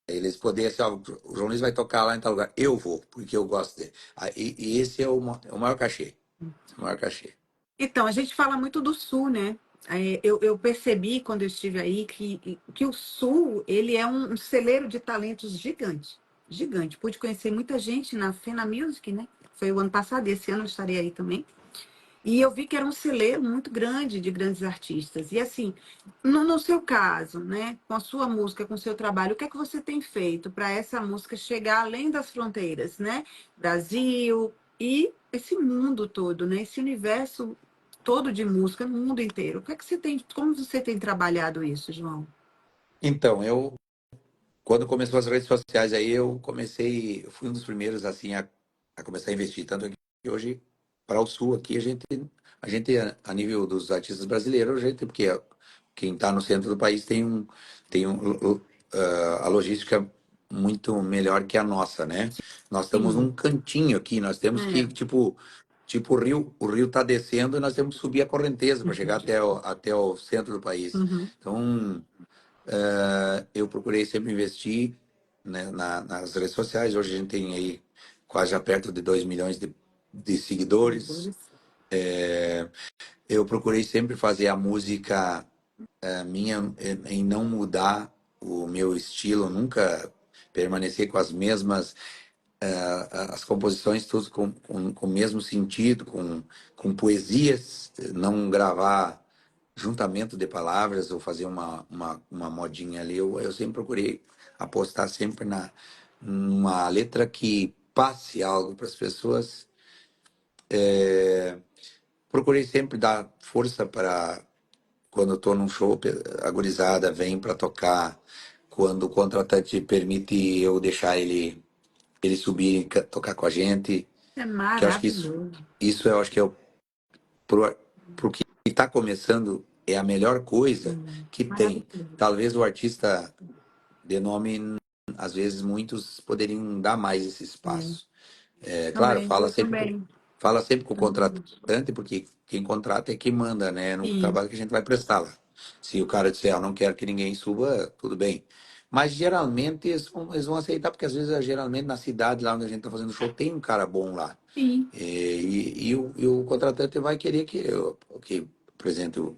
Eles poderem assim, ó, o João Luiz vai tocar lá em tal lugar. Eu vou, porque eu gosto dele. E esse é é o maior cachê. Esse é o maior cachê. Então, a gente fala muito do Sul, né? Eu percebi quando eu estive aí que o Sul ele é um celeiro de talentos gigante, gigante. Pude conhecer muita gente na Fena Music, né? Foi o ano passado, esse ano eu estarei aí também. E eu vi que era um celeiro muito grande de grandes artistas. E assim, no seu caso, né, com a sua música, com o seu trabalho, o que é que você tem feito para essa música chegar além das fronteiras, né? Brasil e esse mundo todo, né? Esse universo todo de música no mundo inteiro. O que é que você tem, como você tem trabalhado isso, João? Então, quando começou as redes sociais aí, eu fui um dos primeiros assim a começar a investir. Tanto é que hoje, para o Sul aqui, a gente, a nível dos artistas brasileiros, porque quem está no centro do país tem a logística muito melhor que a nossa, né? Nós estamos num Sim. cantinho aqui, nós temos que, É. tipo o rio está descendo e nós temos que subir a correnteza para chegar até o centro do país. Uhum. Então, eu procurei sempre investir, né, nas redes sociais. Hoje a gente tem aí quase já perto de 2 milhões de seguidores. Eu procurei sempre fazer a música minha em não mudar o meu estilo, nunca permanecer com as mesmas, as composições, tudo com o mesmo sentido, com poesias, não gravar juntamento de palavras ou fazer uma modinha ali. Eu sempre procurei apostar sempre numa letra que passe algo para as pessoas. Procurei sempre dar força para quando eu estou num show, a gurizada vem para tocar, quando o contratante permite eu deixar ele subir e tocar com a gente, É que eu acho que isso, maravilhoso. isso eu acho que pro que está começando é a melhor coisa que tem. Maravilhoso. Talvez o artista de nome, às vezes muitos poderiam dar mais esse É. espaço. É claro, Também, eu também. fala sempre com o Também. contratante, porque quem contrata é quem manda, né, no Sim. trabalho que a gente vai prestar lá. Se o cara disser, não quero que ninguém suba, tudo bem. Mas geralmente eles vão aceitar, porque às vezes, geralmente, na cidade lá onde a gente está fazendo show, tem um cara bom lá. Sim. E o contratante vai querer que apresente o.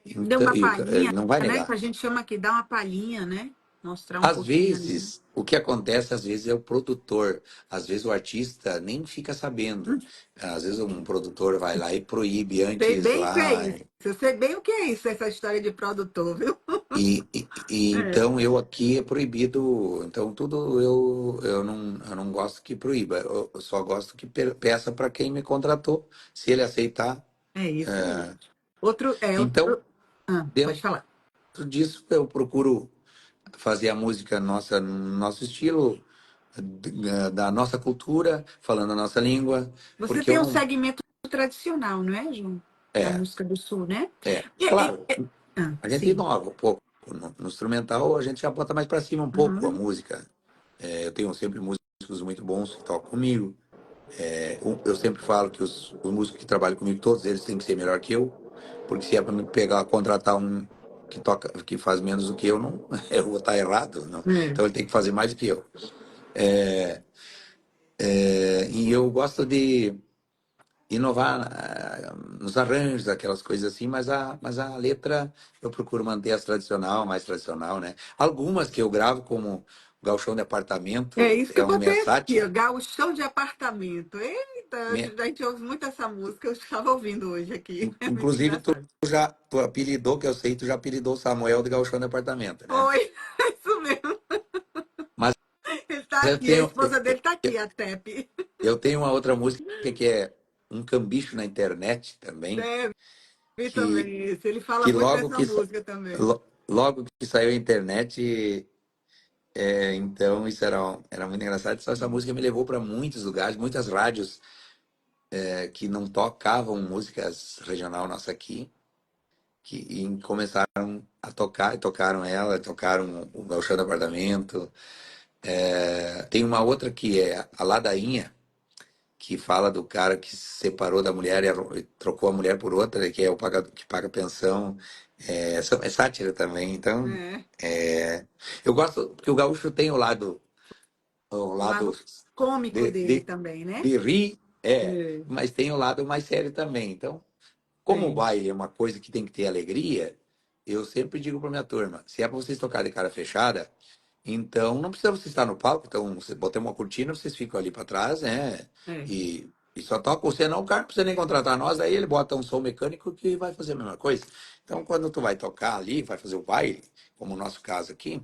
Dê Então, uma ele palhinha, não vai né? Que negar. a gente chama aqui, dá uma palhinha, né? Mostrar um Às pouquinho ali. vezes, o que acontece, às vezes, é o produtor. Às vezes o artista nem fica sabendo. Às vezes um produtor vai lá e proíbe Sei antes bem o que é lá. isso. Eu sei bem o que é isso, essa história de produtor, viu? É. Então eu aqui é proibido. Então tudo eu não gosto que proíba. Eu só gosto que peça para quem me contratou. Se ele aceitar. É isso aí. é, Então, Outro. Ah, dentro pode falar. disso, eu procuro fazer a música nossa, no nosso estilo, da nossa cultura, falando a nossa língua, Você porque eu tem um não. segmento tradicional, não é, João? Da É, música do Sul, né? E- claro, e- a gente sim. inova um pouco. No instrumental, a gente já bota mais para cima um pouco a Uhum. música. Eu tenho sempre músicos muito bons que tocam comigo. Eu sempre falo que os músicos que trabalham comigo, todos eles têm que ser melhor que eu, porque se é para me pegar, contratar um que toca, que faz menos do que eu, não, eu vou estar errado, não. É. Então ele tem que fazer mais do que eu. E eu gosto de inovar nos arranjos, aquelas coisas assim, mas a letra eu procuro manter as tradicional, mais tradicional, né? Algumas que eu gravo, como Gauchão de É Apartamento, isso que é eu uma minha botei aqui, ó, sátira. gauchão de apartamento. Eita, Minha- a gente ouve muito essa música, eu estava ouvindo hoje aqui. É muito Inclusive, tu engraçado. já tu apelidou, que eu sei, tu já apelidou o Samuel de Gauchão de Apartamento, né? Foi, é isso mesmo. Mas Ele está eu aqui, a tenho, esposa dele está aqui, a Tepe. eu tenho uma outra música que é Um Cambicho na Internet também, Deve que, também esse. Ele fala que muito logo dessa que, música também. logo que saiu a internet. Então, isso era muito engraçado. Só essa música me levou para muitos lugares, muitas rádios que não tocavam músicas regional nossa aqui, e começaram a tocar, e tocaram ela, tocaram o Gauchão do Apartamento. Tem uma outra que é a Ladainha, que fala do cara que se separou da mulher e trocou a mulher por outra, que é o pagador que paga pensão. É sátira também. Então, É, é, eu gosto porque o gaúcho tem o o lado lado cômico de, dele de, também, né? de rir, É, mas tem o lado mais sério também. Então, como o tem. baile é uma coisa que tem que ter alegria, eu sempre digo para minha turma, se é para vocês tocar de cara fechada, então não precisa você estar no palco, então você bota uma cortina, vocês ficam ali para trás, né? É. E só toca você, não, o cara não precisa nem contratar nós, aí ele bota um som mecânico que vai fazer a mesma coisa. Então, quando tu vai tocar ali, vai fazer o baile, como o nosso caso aqui,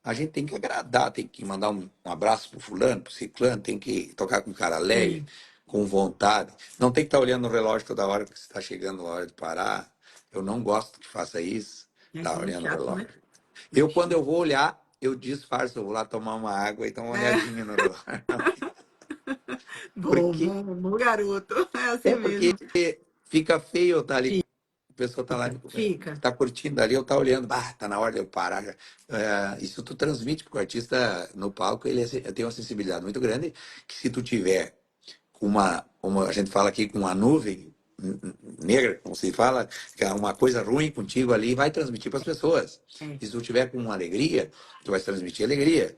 a gente tem que agradar, tem que mandar um abraço pro fulano, pro ciclano, tem que tocar com cara alegre, Sim, com vontade. Não tem que estar olhando no relógio toda hora que está chegando a hora de parar. Eu não gosto que faça isso, tá é muito olhando o chato, né? relógio. Muito Quando chato. eu vou olhar, eu disfarço, eu vou lá tomar uma água e dar uma É, olhadinha no relógio. bom, Porque bom, bom garoto. É assim é porque mesmo. fica feio, tá ali. A pessoa tá lá, Fica, fica. tá curtindo ali, eu tá olhando, tá na hora de eu parar. Já. Isso tu transmite, porque o artista no palco ele tem uma sensibilidade muito grande, que se tu tiver com a gente fala aqui, com uma nuvem negra, como se fala, que é uma coisa ruim contigo ali, vai transmitir para as pessoas. É. E se tu tiver com uma alegria, tu vai transmitir alegria.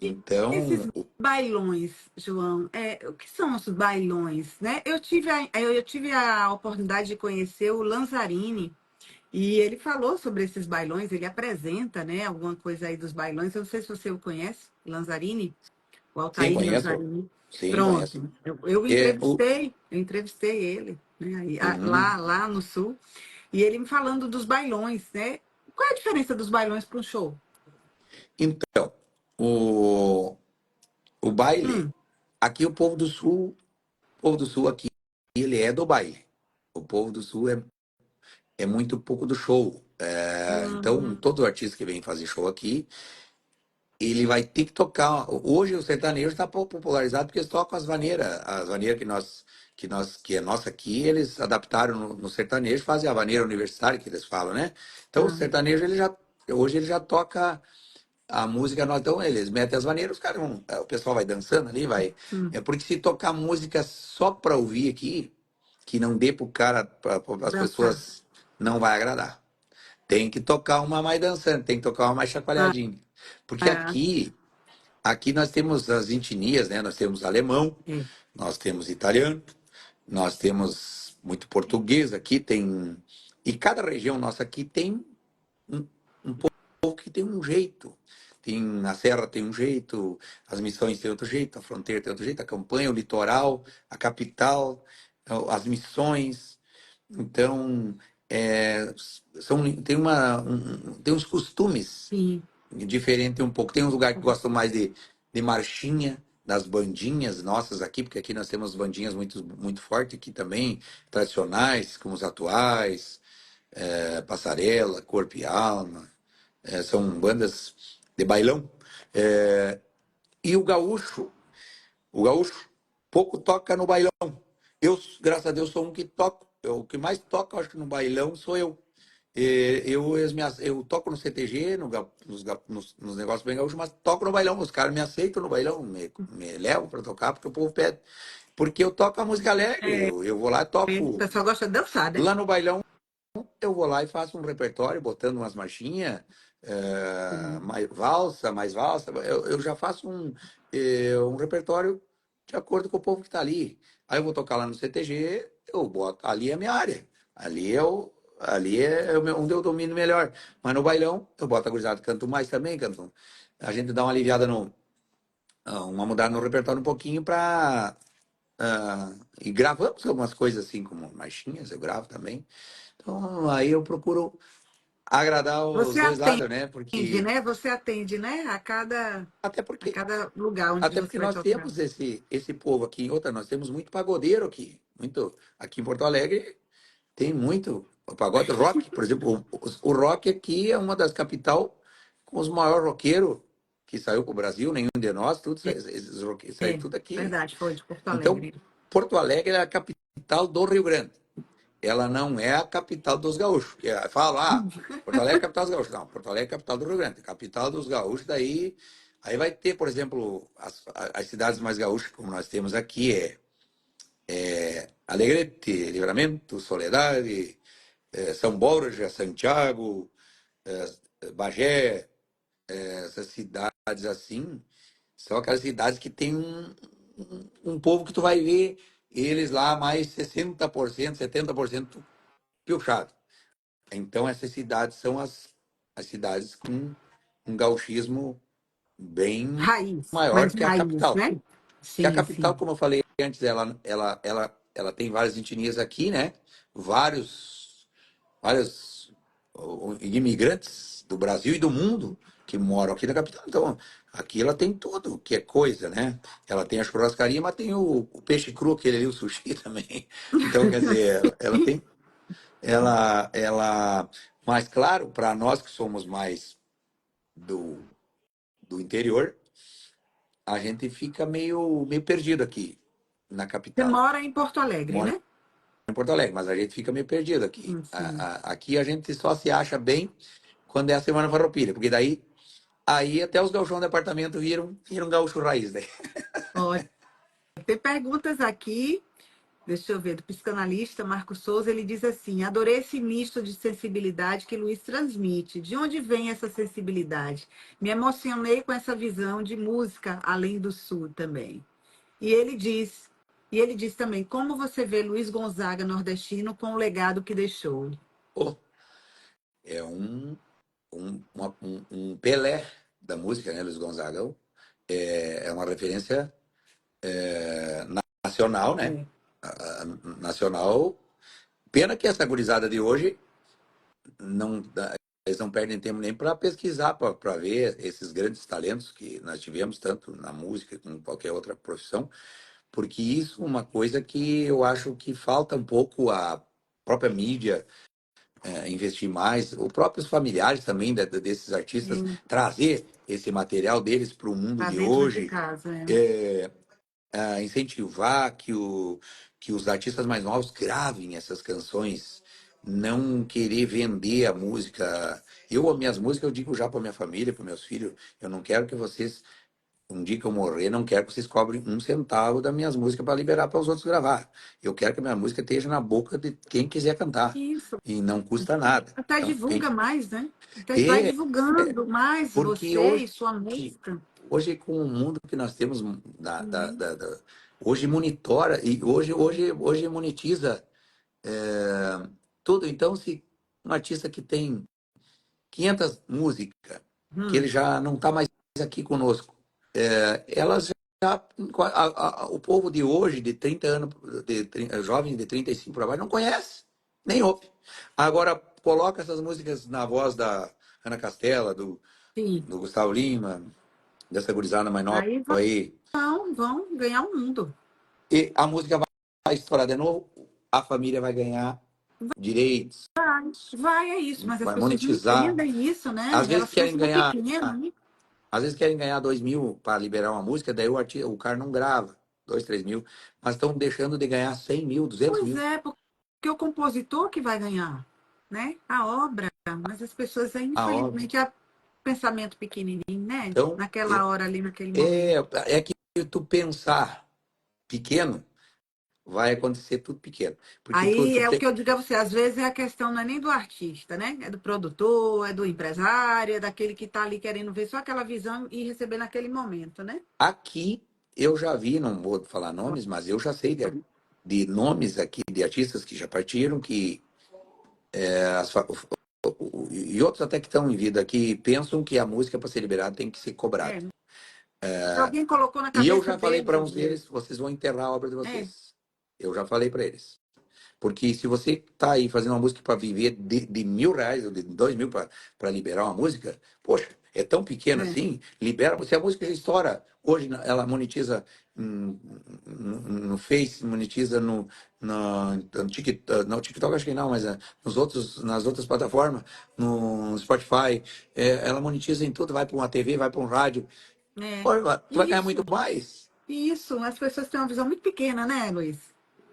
E esses Então, bailões, João, o que são os bailões, né? Eu tive a oportunidade de conhecer o Lanzarini e ele falou sobre esses bailões, ele apresenta, né, alguma coisa aí dos bailões. Eu não sei se você o conhece, Lanzarini, o sim, Altair conheço. Lanzarini. Sim, conheço. Pronto, eu É, entrevistei ele, né, uhum. lá no Sul, e ele me falando dos bailões, né? Qual é a diferença dos bailões para um show? Então, o, o baile, Hum, aqui o povo do Sul aqui, ele é do baile. O povo do Sul é muito pouco do show. Então, hum, todo artista que vem fazer show aqui, ele vai ter que tocar. Hoje o sertanejo está popularizado porque eles tocam as vaneiras que é nossa aqui, eles adaptaram no sertanejo, fazem a vaneira universitária que eles falam, né? Então, o ah, sertanejo hoje ele já toca a música, então eles metem as maneiras, os caras o pessoal vai dançando ali, vai. hum, É porque se tocar música só para ouvir aqui, que não dê pro cara, para as dançar. pessoas, não vai agradar. Tem que tocar uma mais dançante, tem que tocar uma mais Ah, chacoalhadinha. Porque ah, aqui nós temos as etnias, né? Nós temos alemão, é, nós temos italiano, nós temos muito português aqui, tem. E cada região nossa aqui tem um, um povo que tem um jeito. Tem, a Serra tem um jeito, as Missões tem outro jeito, a Fronteira tem outro jeito, a Campanha, o Litoral, a Capital, as Missões. Então, tem uns costumes sim. diferentes um pouco. Tem uns lugares que gostam mais de marchinha, das bandinhas nossas aqui, porque aqui nós temos bandinhas muito, muito fortes aqui também, tradicionais, como os atuais, Passarela, Corpo e Alma, são bandas de bailão. É, e o gaúcho pouco toca no bailão. Eu, graças a Deus, sou um que toco. O que mais toca, eu acho que no bailão sou eu. Eu toco no CTG, nos negócios bem gaúchos, mas toco no bailão. Os caras me aceitam no bailão, me levam para tocar, porque o povo pede. Porque eu toco a música alegre. Eu vou lá e O toco. pessoal gosta de dançar, né? Lá no bailão eu vou lá e faço um repertório, botando umas marchinhas, Sim. mais valsa. Eu já faço um repertório de acordo com o povo que está ali. Aí eu vou tocar lá no CTG, eu boto, ali é a minha área. Ali é onde eu domino melhor. Mas no bailão, eu boto a gurizada, canto mais também, canto. A gente dá uma aliviada uma mudada no repertório um pouquinho para e gravamos algumas coisas assim, como marchinhas, eu gravo também. Então, aí eu procuro agradar os Você dois lados, né? atende, né? Você atende, né? Até A porque, cada lugar onde até você porque vai nós tocar. temos esse povo aqui. Outra, nós temos muito pagodeiro aqui. Muito. Aqui em Porto Alegre tem muito. O pagode rock, por exemplo, o rock aqui é uma das capital com os maiores roqueiros que saiu para o Brasil, nenhum de nós, tudo, esses roqueiros saíram É, tudo aqui. verdade, foi de Porto Então, Alegre. Porto Alegre é a capital do Rio Grande. Ela não é a capital dos gaúchos. Fala, Porto Alegre é a capital dos gaúchos. Não, Porto Alegre é a capital do Rio Grande. Capital dos gaúchos, daí. Aí vai ter, por exemplo, as cidades mais gaúchas, como nós temos aqui, Alegrete, Livramento, Soledade, São Borja, Santiago, Bagé, essas cidades assim, são aquelas cidades que tem um povo que tu vai ver eles lá mais 60%, 70% piochado. Então essas cidades são as cidades com um gauchismo bem Raiz, maior mais que a raiz, capital. né? Que a Sim, capital, sim. como eu falei antes, ela tem várias etnias aqui, né? Vários imigrantes do Brasil e do mundo que moram aqui na capital. Então, aqui ela tem tudo que é coisa, né? Ela tem a churrascaria, mas tem o peixe cru, aquele ali, o sushi também. Então, quer dizer, ela tem, mas claro, para nós que somos mais do, do interior, a gente fica meio perdido aqui na Você capital. mora em Porto Alegre, Mora né? em Porto Alegre, mas a gente fica meio perdido aqui. Sim. Aqui a gente só se acha bem quando é a Semana Farroupilha, porque daí aí até os gauchão de apartamento viram gaúcho raiz, né? Ó, tem perguntas aqui. Deixa eu ver, do psicanalista Marco Souza, ele diz assim: adorei esse misto de sensibilidade que Luiz transmite. De onde vem essa sensibilidade? Me emocionei com essa visão de música além do sul também. E ele diz também, como você vê Luiz Gonzaga nordestino com o legado que deixou? Pô, é um Pelé da música, né, Luiz Gonzaga? É uma referência nacional, né? É. Nacional. Pena que essa gurizada de hoje não, eles não perdem tempo nem para pesquisar, para ver esses grandes talentos que nós tivemos, tanto na música como em qualquer outra profissão, porque isso é uma coisa que eu acho que falta um pouco a própria mídia investir mais, os próprios familiares também desses artistas Sim, trazer esse material deles para o mundo tá de dentro de hoje, casa. É. incentivar que os artistas mais novos gravem essas canções, não querer vender a música. Eu, as minhas músicas, eu digo já para minha família, para meus filhos, eu não quero que vocês, um dia que eu morrer, não quero que vocês cobrem um centavo das minhas músicas para liberar para os outros gravar. Eu quero que a minha música esteja na boca de quem quiser cantar. Isso. E não custa nada. Até Então, divulga mais, né? Até vai é, divulgando mais porque você e sua música. hoje com o mundo que nós temos, Uhum. hoje monitora e hoje monetiza tudo. Então, se um artista que tem 500 músicas, que ele Hum, já não está mais aqui conosco, elas já, o povo de hoje, de 30 anos, jovens de 35 para baixo, não conhece, nem ouve. Agora, coloca essas músicas na voz da Ana Castela, sim. do Gustavo Lima, dessa gurizada mais nova Aí aí, vão ganhar o mundo. e a música vai estourar de novo, a família vai ganhar direitos, Vai, é isso, mas as vai pessoas não monetizar. entendem isso, Às né? vezes Elas querem pensam no ganhar, pequeno, né? às vezes querem ganhar 2.000 para liberar uma música, daí o cara não grava, 2, 3 mil, mas estão deixando de ganhar 100.000, duzentos Pois mil é, porque o compositor que vai ganhar, né? A obra, mas as pessoas aí, a obra. infelizmente, é pensamento pequenininho, né? Então, Naquela hora ali, naquele é, momento. é que tu pensar pequeno, vai acontecer tudo pequeno. Porque Aí tu é o que tem. eu digo a você, às vezes a questão não é nem do artista, né? É do produtor, é do empresário, é daquele que está ali querendo ver só aquela visão e receber naquele momento, né? Aqui eu já vi, não vou falar nomes, mas eu já sei de nomes aqui de artistas que já partiram, que e outros até que estão em vida que pensam que a música para ser liberada tem que ser cobrada. É. Se alguém colocou na E eu cabeça já falei deles, para às uns deles, vezes. vocês vão enterrar a obra de É, vocês. Eu já falei para eles. Porque se você tá aí fazendo uma música para viver de R$ 1.000 ou de 2.000 para liberar uma música, poxa, é tão pequeno é, assim, libera. Se a música já estoura, hoje ela monetiza no Face, monetiza no TikTok, no TikTok acho que não, mas nas outras plataformas, no Spotify, ela monetiza em tudo, vai para uma TV, vai para um rádio. é. Pô, tu vai ganhar Isso, muito mais. isso. As pessoas têm uma visão muito pequena, né, Luiz?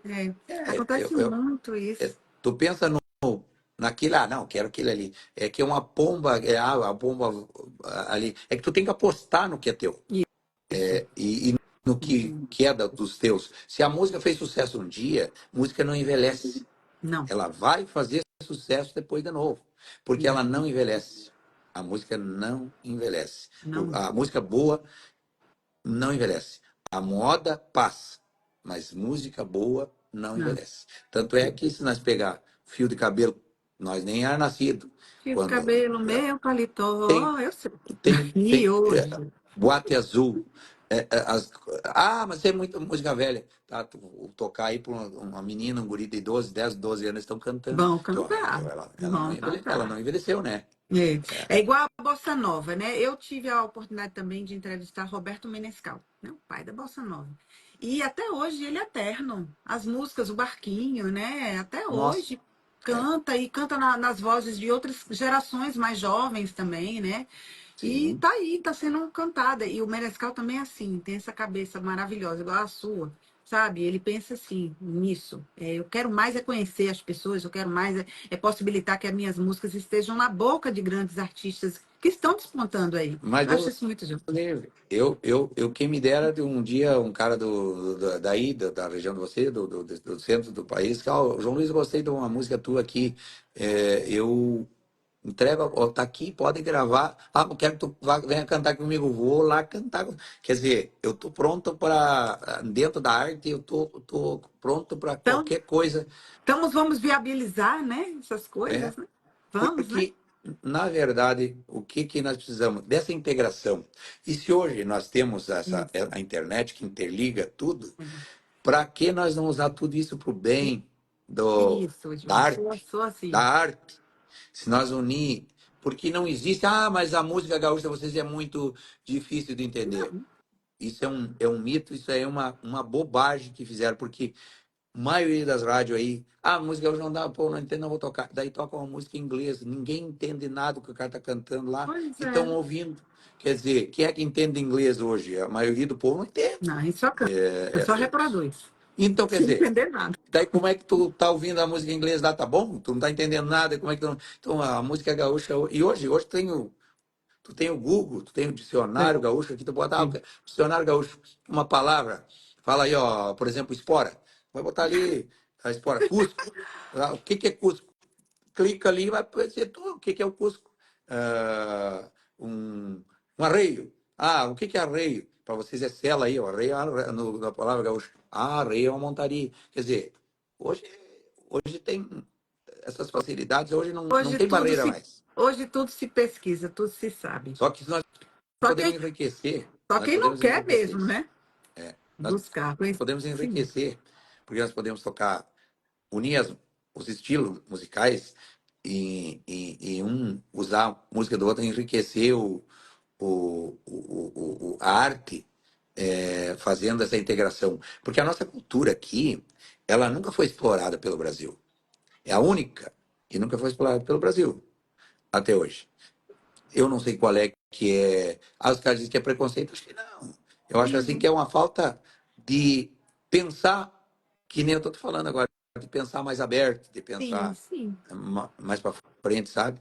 É, É, acontece muito isso. tu pensa naquilo, não, quero aquilo ali. É que é uma pomba, a pomba ali. É que tu tem que apostar no que é teu. Isso. no que é dos teus. Se a música fez sucesso um dia, música não envelhece. Não, Ela vai fazer sucesso depois de novo, porque ela não envelhece. A música não envelhece. não, A música boa não envelhece. A moda passa, mas música boa não não. envelhece. Tanto é que se nós pegar fio de cabelo, nós nem era nascido. Fio de Quando cabelo, meu paletó, tem eu sei. E tem hoje? Boate Azul. Mas é muita música velha. Tá, tocar aí para uma menina, um guri de 12 anos estão cantando. Vão Então, cantar, vão ela cantar. não envelheceu, né? É igual a Bossa Nova, né? Eu tive a oportunidade também de entrevistar Roberto Menescal, né? O pai da Bossa Nova. E até hoje ele é eterno. As músicas, o Barquinho, né? Até Nossa, hoje é, canta e canta nas vozes de outras gerações mais jovens também, né? E sim. tá aí, tá sendo cantada. E o Menescal também é assim, tem essa cabeça maravilhosa, igual a sua, sabe? Ele pensa assim, nisso. Eu quero mais é conhecer as pessoas, eu quero mais é possibilitar que as minhas músicas estejam na boca de grandes artistas que estão despontando aí. Mas Eu acho Deus isso muito justo. livre. Quem me dera de um dia um cara daí, da região de você, do centro do país, que, ó, João Luiz, eu gostei de uma música tua aqui. Eu entrega, ó, tá aqui, pode gravar. Ah, eu quero que tu venha cantar comigo, vou lá cantar. Quer dizer, eu tô pronto para, dentro da arte, tô pronto para Então, qualquer coisa. vamos viabilizar, né? Essas É, coisas, né? Vamos, né? porque, na verdade, o que que nós precisamos? Dessa integração. E se hoje nós temos Isso, a internet que interliga tudo, para que nós não usar tudo isso para o bem isso, da João. arte? Sou Da assim. arte. Se nós unir, porque não existe, mas a música gaúcha de vocês é muito difícil de entender. Não, Isso é um mito, isso é uma bobagem que fizeram, porque a maioria das rádios aí, música gaúcha não dá, pô, não entendo, não vou tocar. Daí toca uma música em inglês, ninguém entende nada do que o cara está cantando lá pois e é. estão ouvindo. Quer dizer, quem é que entende inglês hoje? A maioria do povo não entende. Não, a gente só canta, só reproduz. Então, quer Sem dizer, entender nada. daí como é que tu tá ouvindo a música em inglês lá, tá bom? Tu não tá entendendo nada, como é que tu... Então, a música gaúcha... E hoje tu tem o Google, tu tem o dicionário É. gaúcho aqui, tu bota, dicionário gaúcho, uma palavra, fala aí, ó, por exemplo, espora. Vai botar ali a espora, Cusco. O que que é Cusco? Clica ali e vai aparecer tudo. O que que é o Cusco? Ah, um arreio. O que que é arreio? Para vocês é sela aí, ó, arreio na palavra gaúcha. Arreio é uma montaria. Quer dizer, hoje, hoje tem essas facilidades, hoje não Hoje tem tudo barreira se, mais. hoje tudo se pesquisa, tudo se sabe. Só que nós Só podemos quem, enriquecer, só nós quem não podemos quer enriquecer mesmo, isso. né? Nós Buscar podemos conhecimento. enriquecer, porque nós podemos tocar, unir os estilos musicais e um usar a música do outro, enriquecer a arte, fazendo essa integração. Porque a nossa cultura aqui, ela nunca foi explorada pelo Brasil. É a única que nunca foi explorada pelo Brasil até hoje. Eu não sei qual é que é. Os caras dizem que é preconceito, acho que não. Eu acho assim Não. que é uma falta de pensar, que nem eu estou te falando agora, de pensar mais aberto, de Sim, pensar sim. mais para frente, sabe?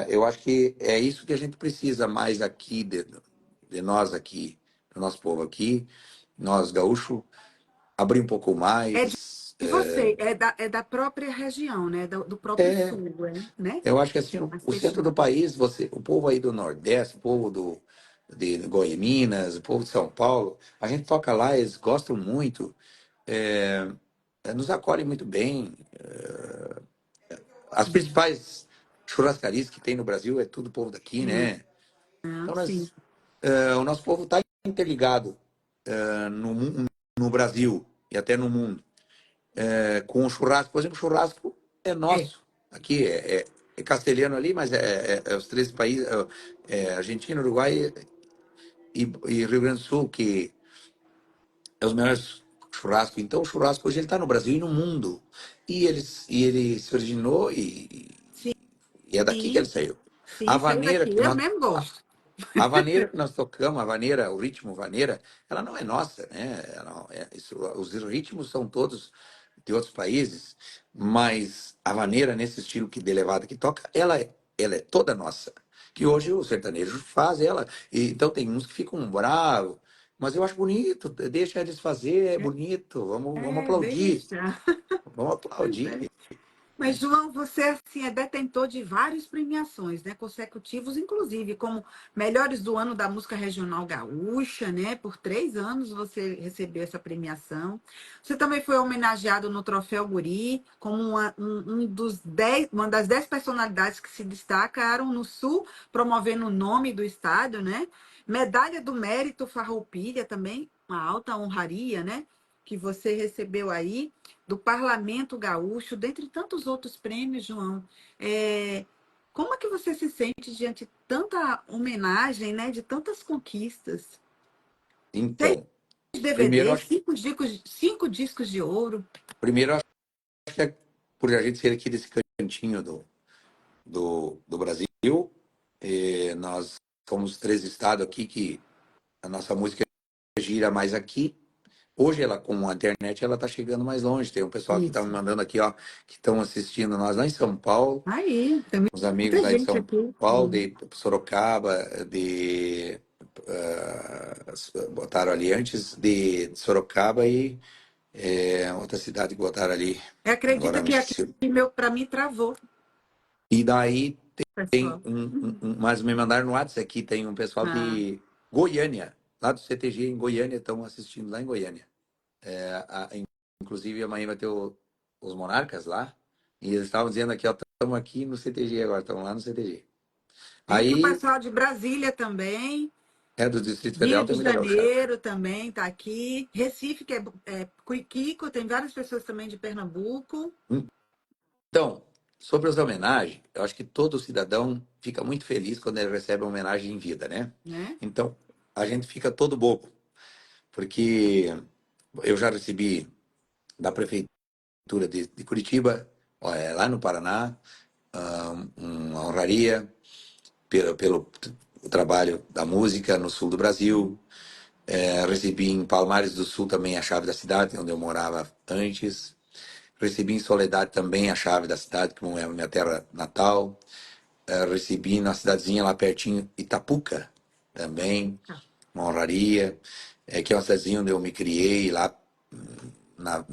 Eu acho que é isso que a gente precisa mais aqui, de nós aqui, do nosso povo aqui, nós gaúchos, abrir um pouco É mais. de você, é da própria região, né? Do próprio É, sul, né? Eu acho que assim, As o centro do pessoas. país, o povo aí do Nordeste, o povo de Goiás, o povo de São Paulo, a gente toca lá, eles gostam muito, é, nos acolhem muito bem. As principais churrascarias que tem no Brasil é tudo povo daqui, né? Então Sim. o nosso povo está interligado no Brasil e até no mundo. Com o churrasco, por exemplo, o churrasco é É. nosso. Aqui é castelhano ali, mas é os três países, Argentina, Uruguai e Rio Grande do Sul, que é os melhores churrascos. Então, o churrasco hoje ele está no Brasil e no mundo. E ele se originou e é daqui que ele Sim, saiu. A sim, saiu vaneira daqui. que Eu nós, mesmo gosto. a vaneira que nós tocamos, a vaneira, o ritmo vaneira, ela não é nossa, né? Os ritmos são todos de outros países, mas a vaneira nesse estilo de levada que toca, ela é toda nossa. Que hoje o sertanejo faz ela. Então tem uns que ficam bravos, Mas eu acho bonito, deixa eles fazer, é bonito. Vamos aplaudir, Deixa. vamos Pois aplaudir. é. Mas, João, você assim, é detentor de várias premiações, né, consecutivos, inclusive como Melhores do Ano da Música Regional Gaúcha, né? Por 3 anos você recebeu essa premiação. Você também foi homenageado no Troféu Guri como uma das 10 personalidades que se destacaram no Sul, promovendo o nome do estado, né? Medalha do Mérito Farroupilha também, uma alta honraria, né? Que você recebeu aí do Parlamento Gaúcho, dentre tantos outros prêmios, João. É, como é que você se sente diante de tanta homenagem, né, de tantas conquistas? Seis Então, primeiro, DVDs, 5 discos de ouro. primeiro acho que é por a gente ser aqui desse cantinho do Brasil, nós somos 3 estados aqui que a nossa música gira mais aqui. Hoje ela com a internet ela tá chegando mais longe. Tem um pessoal que tá me Isso. mandando aqui, ó, que estão assistindo nós lá em São Paulo, Aí, tem os amigos muita lá de gente São aqui. Paulo, de Sorocaba, de botaram ali antes de Sorocaba e outra cidade que botaram ali. Agora Acredita me que aqui esqueci. meu para mim travou, E daí tem pessoal. mas me mandaram no WhatsApp aqui, tem um pessoal Ah, de Goiânia, lá do CTG em Goiânia, estão assistindo lá em Goiânia. Inclusive amanhã vai ter os Monarcas lá, e eles estavam dizendo aqui, ó, estamos aqui no CTG agora, estamos lá no CTG. tem aqui o Aí, pessoal de Brasília também. do Distrito Rio Federal de tem muita gauchada. Janeiro também está aqui. Recife, que é Cuiquico, tem várias pessoas também de Pernambuco, Então, sobre as homenagens, eu acho que todo cidadão fica muito feliz quando ele recebe uma homenagem em vida, né? né? Então, a gente fica todo bobo, porque eu já recebi da Prefeitura de Curitiba, lá no Paraná, uma honraria pelo trabalho da música no sul do Brasil. Recebi em Palmares do Sul também a chave da cidade, onde eu morava antes. Recebi em Soledade também a chave da cidade, que é a minha terra natal. Recebi na cidadezinha lá pertinho, Itapuca, também, uma honraria, que é uma cidadezinha onde eu me criei lá,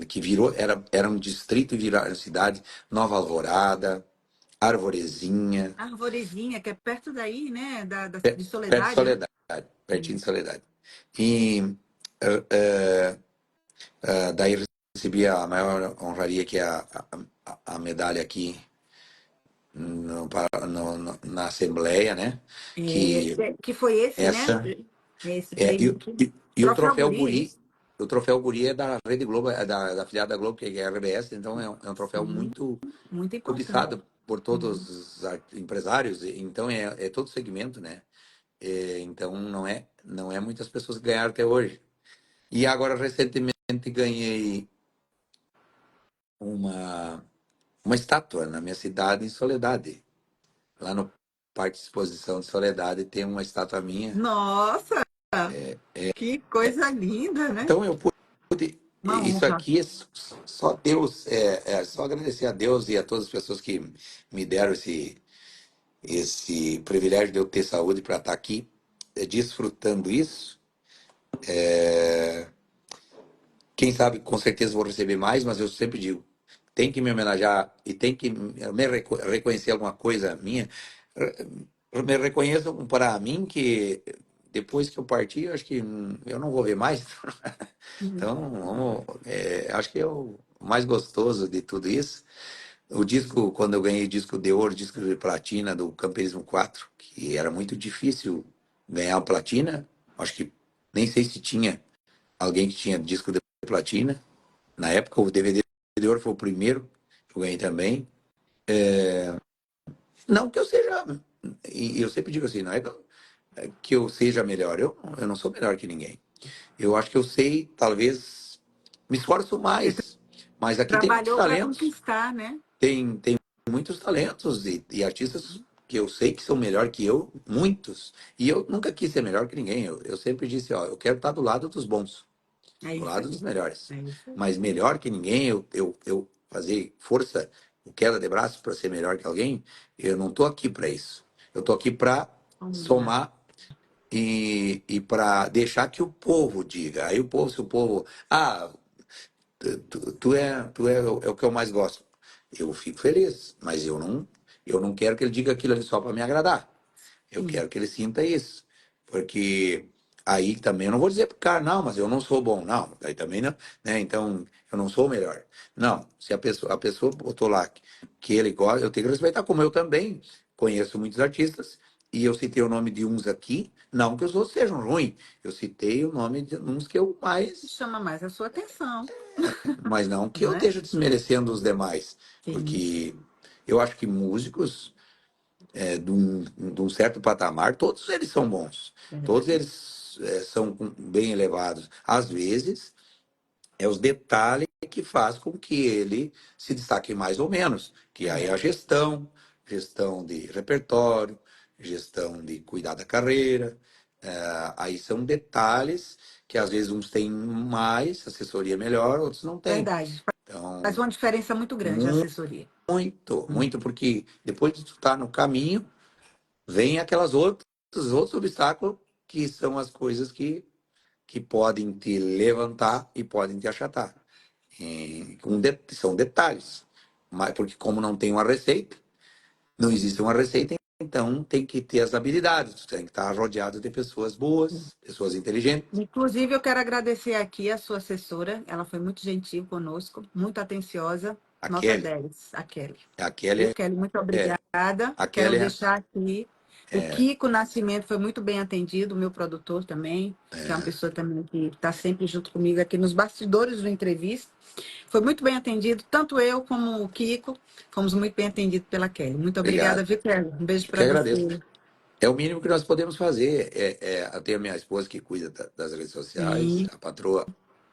que virou, era um distrito e virou cidade, Nova Alvorada, Arvorezinha, Arvorezinha, que é perto daí, né? De perto de Soledade, né? Soledade, pertinho de Soledade. E daí recebi a maior honraria, que é a medalha aqui na Assembleia, né? Que Que foi esse, né? essa Esse é, prêmio aqui. e Troféu Guri, é isso? O troféu Guri é da Rede Globo, é da afiliada da Globo, que é a RBS, então é um troféu Sim, muito muito importante. cobiçado por Uhum. todos os empresários, então é todo segmento, né? Então não é muitas pessoas que ganharam até hoje. E agora recentemente ganhei uma uma estátua na minha cidade em Soledade. Lá no Parque de Exposição de Soledade tem uma estátua minha. Nossa, que coisa linda, né? Então eu pude. Uma Isso honra. aqui é só Deus, só agradecer a Deus e a todas as pessoas que me deram esse privilégio de eu ter saúde para estar aqui, desfrutando isso. Quem sabe, com certeza vou receber mais, mas eu sempre digo, tem que me homenagear e tem que reconhecer alguma coisa minha. Me reconheçam para mim que depois que eu partir, eu acho que eu não vou ver mais. Uhum. Então, acho que é o mais gostoso de tudo isso. O disco, quando eu ganhei disco de ouro, disco de platina do Campeonismo 4, que era muito difícil ganhar a platina, acho que nem sei se tinha alguém que tinha disco de platina. Na época, o DVD de ouro foi o primeiro que eu ganhei também. Não que eu seja. E eu sempre digo assim, não é que eu seja melhor. Eu não sou melhor que ninguém. Eu acho que eu sei, talvez, me esforço Você mais. Mas aqui tem muitos trabalhou para talentos. conquistar, né? Tem muitos talentos e artistas que eu sei que são melhor que eu, muitos. E eu nunca quis ser melhor que ninguém. Eu sempre disse, ó, eu quero estar do lado dos bons. É Do isso lado dos aí. melhores. É isso aí. Mas melhor que ninguém, eu fazer força, queda de braço para ser melhor que alguém, eu não estou aqui para isso. Eu estou aqui para Vamos lá. somar e para deixar que o povo diga. Aí o povo, se o povo, tu é o que eu mais gosto. Eu fico feliz, mas eu não quero que ele diga aquilo ali só para me agradar. Eu Sim, quero que ele sinta isso. Porque aí também eu não vou dizer pro cara, não, mas eu não sou bom. Não, aí também não, né? Então, eu não sou o melhor. Não, se a pessoa botou lá que ele gosta, eu tenho que respeitar, como eu também conheço muitos artistas, e eu citei o nome de uns aqui, não que os outros sejam ruins, eu citei o nome de uns que eu mais, chama mais a sua atenção, mas não que não eu é? esteja desmerecendo os demais, Sim, porque eu acho que músicos de um certo patamar, todos eles são bons. Todos verdade. eles são bem elevados. Às vezes, é os detalhes que faz com que ele se destaque mais ou menos, que aí é a Verdade. gestão de repertório, gestão de cuidar da carreira. Aí são detalhes que às vezes uns têm mais, assessoria melhor, outros não têm. Verdade. Faz Então, uma diferença muito grande a assessoria. muito, Hum. muito, porque depois de tu estar no caminho, vem aquelas outros obstáculos que são as coisas que podem te levantar e podem te achatar. São detalhes. Mas, porque como não tem uma receita, não existe uma receita, então tem que ter as habilidades. Tem que estar rodeado de pessoas boas, pessoas inteligentes. Inclusive, eu quero agradecer aqui a sua assessora. Ela foi muito gentil conosco, muito atenciosa. A Nota Kelly, 10, a Kelly. a Kelly Viu, Kelly? Muito obrigada. a Quero Kelly deixar aqui. O Kiko Nascimento foi muito bem atendido, o meu produtor também, que é uma pessoa também que está sempre junto comigo aqui nos bastidores do entrevista. Foi muito bem atendido, tanto eu como o Kiko, fomos muito bem atendidos pela Kelly. Muito obrigada, obrigado. viu, Kelly? Um beijo Eu que para agradeço. você. É o mínimo que nós podemos fazer. Eu tenho a minha esposa que cuida das redes sociais, Sim, a patroa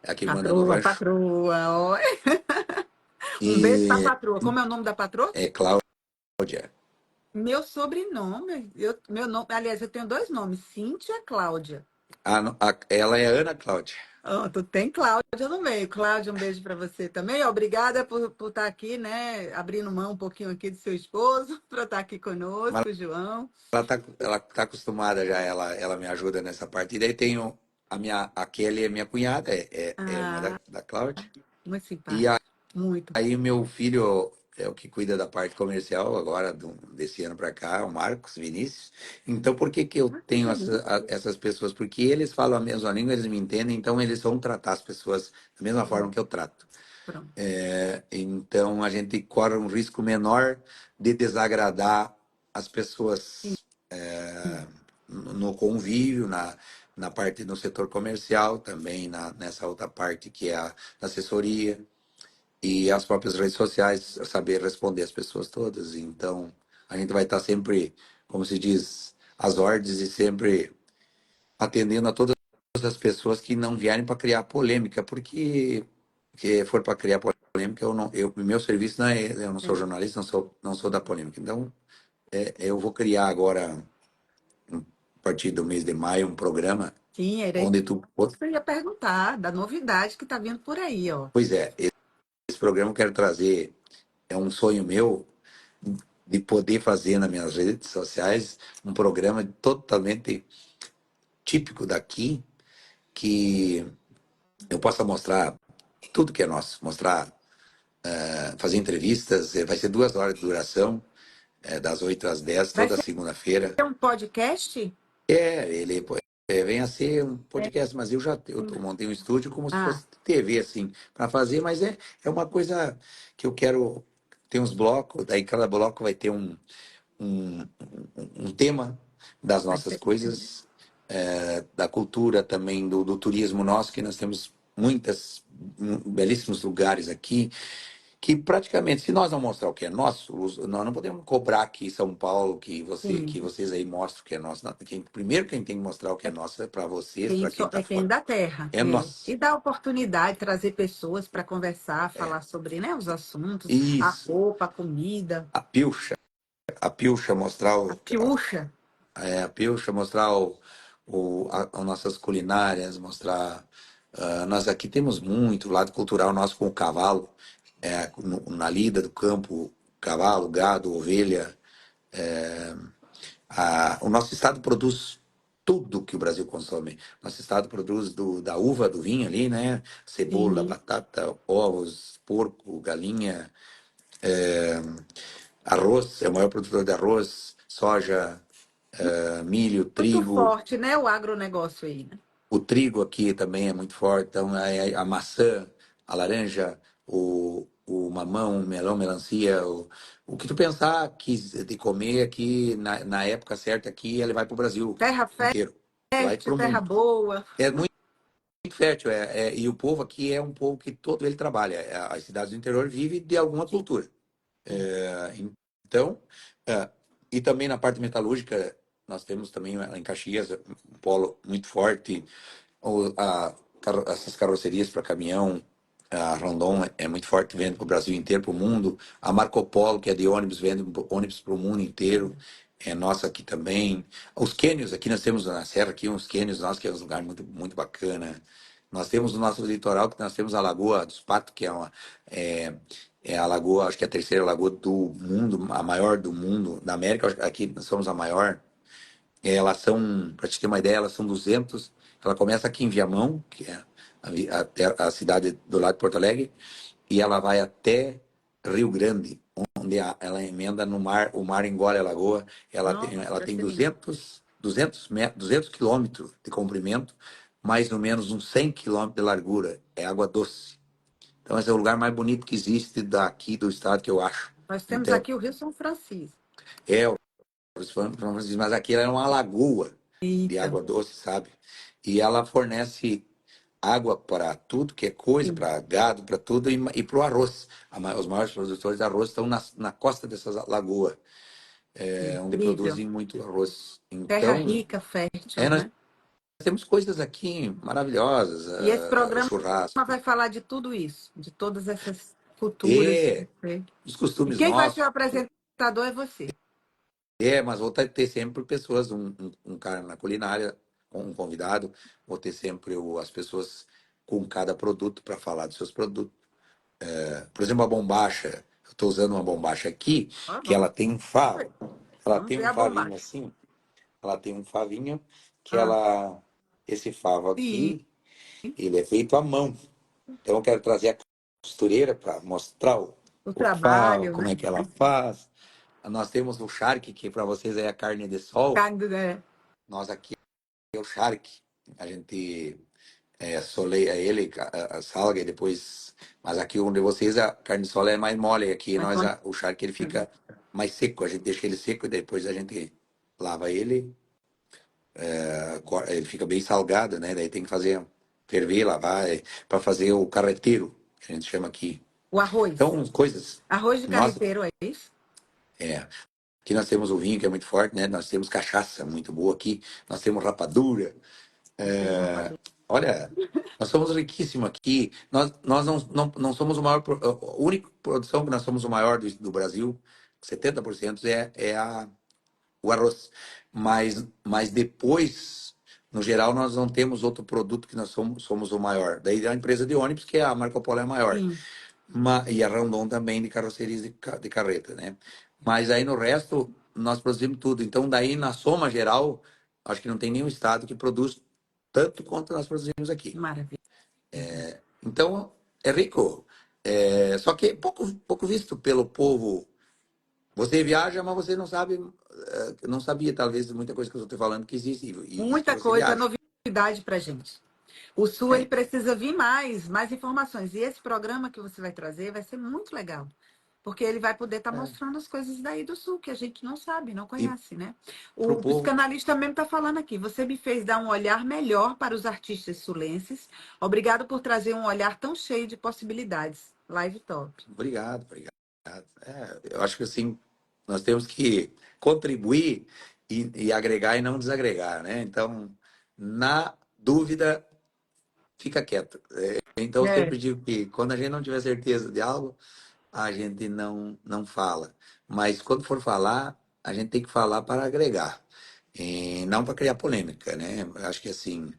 é a que manda no patroa, rancho. patroa. Ó. Um beijo para a E patroa. Como é o nome da patroa? é Cláudia. Meu sobrenome. Meu nome, aliás, eu tenho dois nomes, Cíntia e Cláudia. Ela é Ana Cláudia. Ah, tu tem Cláudia no meio. Cláudia, um beijo para você também. Obrigada por estar aqui, né? Abrindo mão um pouquinho aqui do seu esposo para estar aqui Mas conosco, João. ela tá acostumada já, ela me ajuda nessa parte. E daí tenho a Kelly, é minha cunhada, é irmã Ah, da Cláudia. muito E simpático. Muito. aí o meu filho é o que cuida da parte comercial agora, desse ano para cá, o Marcos Vinícius. Então, por que que eu Ah, que tenho delícia. essas pessoas? Porque eles falam a mesma língua, eles me entendem, então eles vão tratar as pessoas da mesma forma que eu trato. Pronto. Então a gente corre um risco menor de desagradar as pessoas no convívio, na parte no setor comercial, também nessa outra parte que é a assessoria e as próprias redes sociais, saber responder as pessoas todas. Então a gente vai estar sempre, como se diz, às ordens e sempre atendendo a todas as pessoas que não vierem para criar polêmica, porque que for para criar polêmica, meu serviço não é, eu não sou É. jornalista, não sou da polêmica. Então, eu vou criar agora, a partir do mês de maio, um programa Sim, era isso onde tu, que eu ia perguntar, da novidade que está vindo por aí, ó. pois é, esse programa eu quero trazer, é um sonho meu de poder fazer nas minhas redes sociais um programa totalmente típico daqui, que eu possa mostrar tudo que é nosso, mostrar, fazer entrevistas, vai ser 2 horas de duração, das 8 às 10, Vai toda ser segunda-feira. um podcast? Ele vem a ser um É. podcast, mas eu montei um estúdio como se Ah, fosse TV, assim, para fazer, mas é uma coisa que eu quero ter uns blocos, daí cada bloco vai ter um, um tema das vai nossas ser. coisas, da cultura também, do turismo nosso, que nós temos belíssimos lugares aqui, que praticamente, se nós não mostrar o que é nosso, nós não podemos cobrar aqui em São Paulo que Sim. vocês aí mostrem o que é nosso. Primeiro, quem tem que mostrar o que é nosso é para vocês, para quem está É quem fora. da terra, É é. nosso. E dá oportunidade, trazer pessoas para conversar, falar sobre, né, os assuntos, a Isso. roupa, a comida, A pilcha. A pilcha mostrar a piucha. a pilcha, mostrar as nossas culinárias, mostrar. Nós aqui temos muito lado cultural nosso com o cavalo, na lida do campo, cavalo, gado, ovelha. O nosso estado produz. tudo que o Brasil consome. Nosso estado produz da uva, do vinho ali, né? Cebola, Sim. batata, ovos, porco, galinha, arroz, é o maior produtor de arroz, soja, milho, Muito trigo. forte, né, o agronegócio aí, né? O trigo aqui também é muito forte, então a maçã, a laranja, o mamão, o melão, melancia, o que tu pensar que de comer aqui na época certa aqui, ele vai para o Brasil Terra inteiro, vai para fértil, o terra mundo. boa. É muito fértil, e o povo aqui é um povo que todo ele trabalha. As cidades do interior vivem de alguma Sim. cultura. Então, é, e também na parte metalúrgica, nós temos também lá em Caxias um polo muito forte. Essas carrocerias para caminhão, a Rondon é muito forte, vende para o Brasil inteiro, para o mundo. A Marco Polo, que é de ônibus, vende ônibus para o mundo inteiro. É nossa aqui também. Os cânions, aqui nós temos na Serra, aqui uns cânions nossos, que é um lugar muito, muito bacana. Nós temos o nosso litoral, que nós temos a Lagoa dos Patos, que é, é a lagoa, acho que é a terceira lagoa do mundo, a maior do mundo, da América, acho que aqui nós somos a maior. Elas são, para te ter uma ideia, elas são 200. Ela começa aqui em Viamão, que é a cidade do lado de Porto Alegre, e ela vai até Rio Grande, onde ela emenda no mar, o mar engole a lagoa. Nossa, Ela deve tem ser lindo. 200 quilômetros de comprimento, mais ou menos uns 100 quilômetros de largura. É água doce. Então, esse é o lugar mais bonito que existe daqui do estado, que eu acho. Nós temos Então, aqui o Rio São Francisco. é mas aqui ela é uma lagoa de Eita. água doce, sabe? E ela fornece água para tudo que é coisa, Sim. para gado, para tudo, e para o arroz. Os maiores produtores de arroz estão na costa dessa lagoa, onde Incrível. produzem muito arroz. Terra Então, rica, fértil, nós né? temos coisas aqui maravilhosas, E esse o programa churrasco. vai falar de tudo isso, de todas essas culturas. É, os E costumes quem vai ser o nossos. apresentador é você. Mas vou ter sempre pessoas, um cara na culinária, um convidado, vou ter sempre as pessoas com cada produto para falar dos seus produtos. Por exemplo, a bombacha, eu estou usando uma bombacha aqui, Ó, que ela vamos tem um ver. favo, ela Vamos tem ver um a favinho bombacha. assim, ela tem um favinho que Ah, esse favo sim, aqui, ele é feito à mão. Então eu quero trazer a costureira para mostrar o o favo, trabalho, como né? é que ela faz. Nós temos o charque, que para vocês é a carne de sol. Carne do- Nós aqui é o charque. A gente soleia ele, salga e depois. Mas aqui onde vocês a carne de sol é mais mole. Aqui Mas o charque ele fica mais seco. A gente deixa ele seco e depois a gente lava ele. Ele fica bem salgado, né? Daí tem que fazer ferver, lavar, para fazer o carreteiro, que a gente chama aqui. o arroz. Então, coisas. Arroz de Nossa, carreteiro, é isso? é. Aqui nós temos o vinho, que é muito forte, né? Nós temos cachaça muito boa aqui. Nós temos rapadura. Nós temos É, rapadura. olha, nós somos riquíssimos aqui. Nós não somos o maior, a única produção que nós somos o maior do Brasil, 70% o arroz. Mas depois, no geral, nós não temos outro produto que nós somos o maior. Daí a empresa de ônibus, que é a Marco Polo é a maior. Sim. E a Randon também de carrocerias de carreta, né? Mas aí no resto, nós produzimos tudo. Então, daí, na soma geral, acho que não tem nenhum estado que produz tanto quanto nós produzimos aqui. Maravilha. Então, é rico. Só que é pouco visto pelo povo. Você viaja, mas você não sabe, não sabia, talvez, muita coisa que eu estou falando que existe. E isso que Muita você coisa, viaja. novidade pra gente. O Sul, ele É, precisa vir mais informações. E esse programa que você vai trazer vai ser muito legal. Porque ele vai poder estar é. mostrando as coisas daí do Sul, que a gente não sabe, não E conhece, né? para o O povo, psicanalista mesmo está falando aqui. Você me fez dar um olhar melhor para os artistas sulenses. Obrigado por trazer um olhar tão cheio de possibilidades. Live top. obrigado, obrigado. Eu acho que assim, nós temos que contribuir e agregar e não desagregar, né? Então, na dúvida, fica quieto. Então, eu É. sempre digo que quando a gente não tiver certeza de algo, a gente não fala. Mas quando for falar, a gente tem que falar para agregar, e não para criar polêmica, né? Eu acho que assim,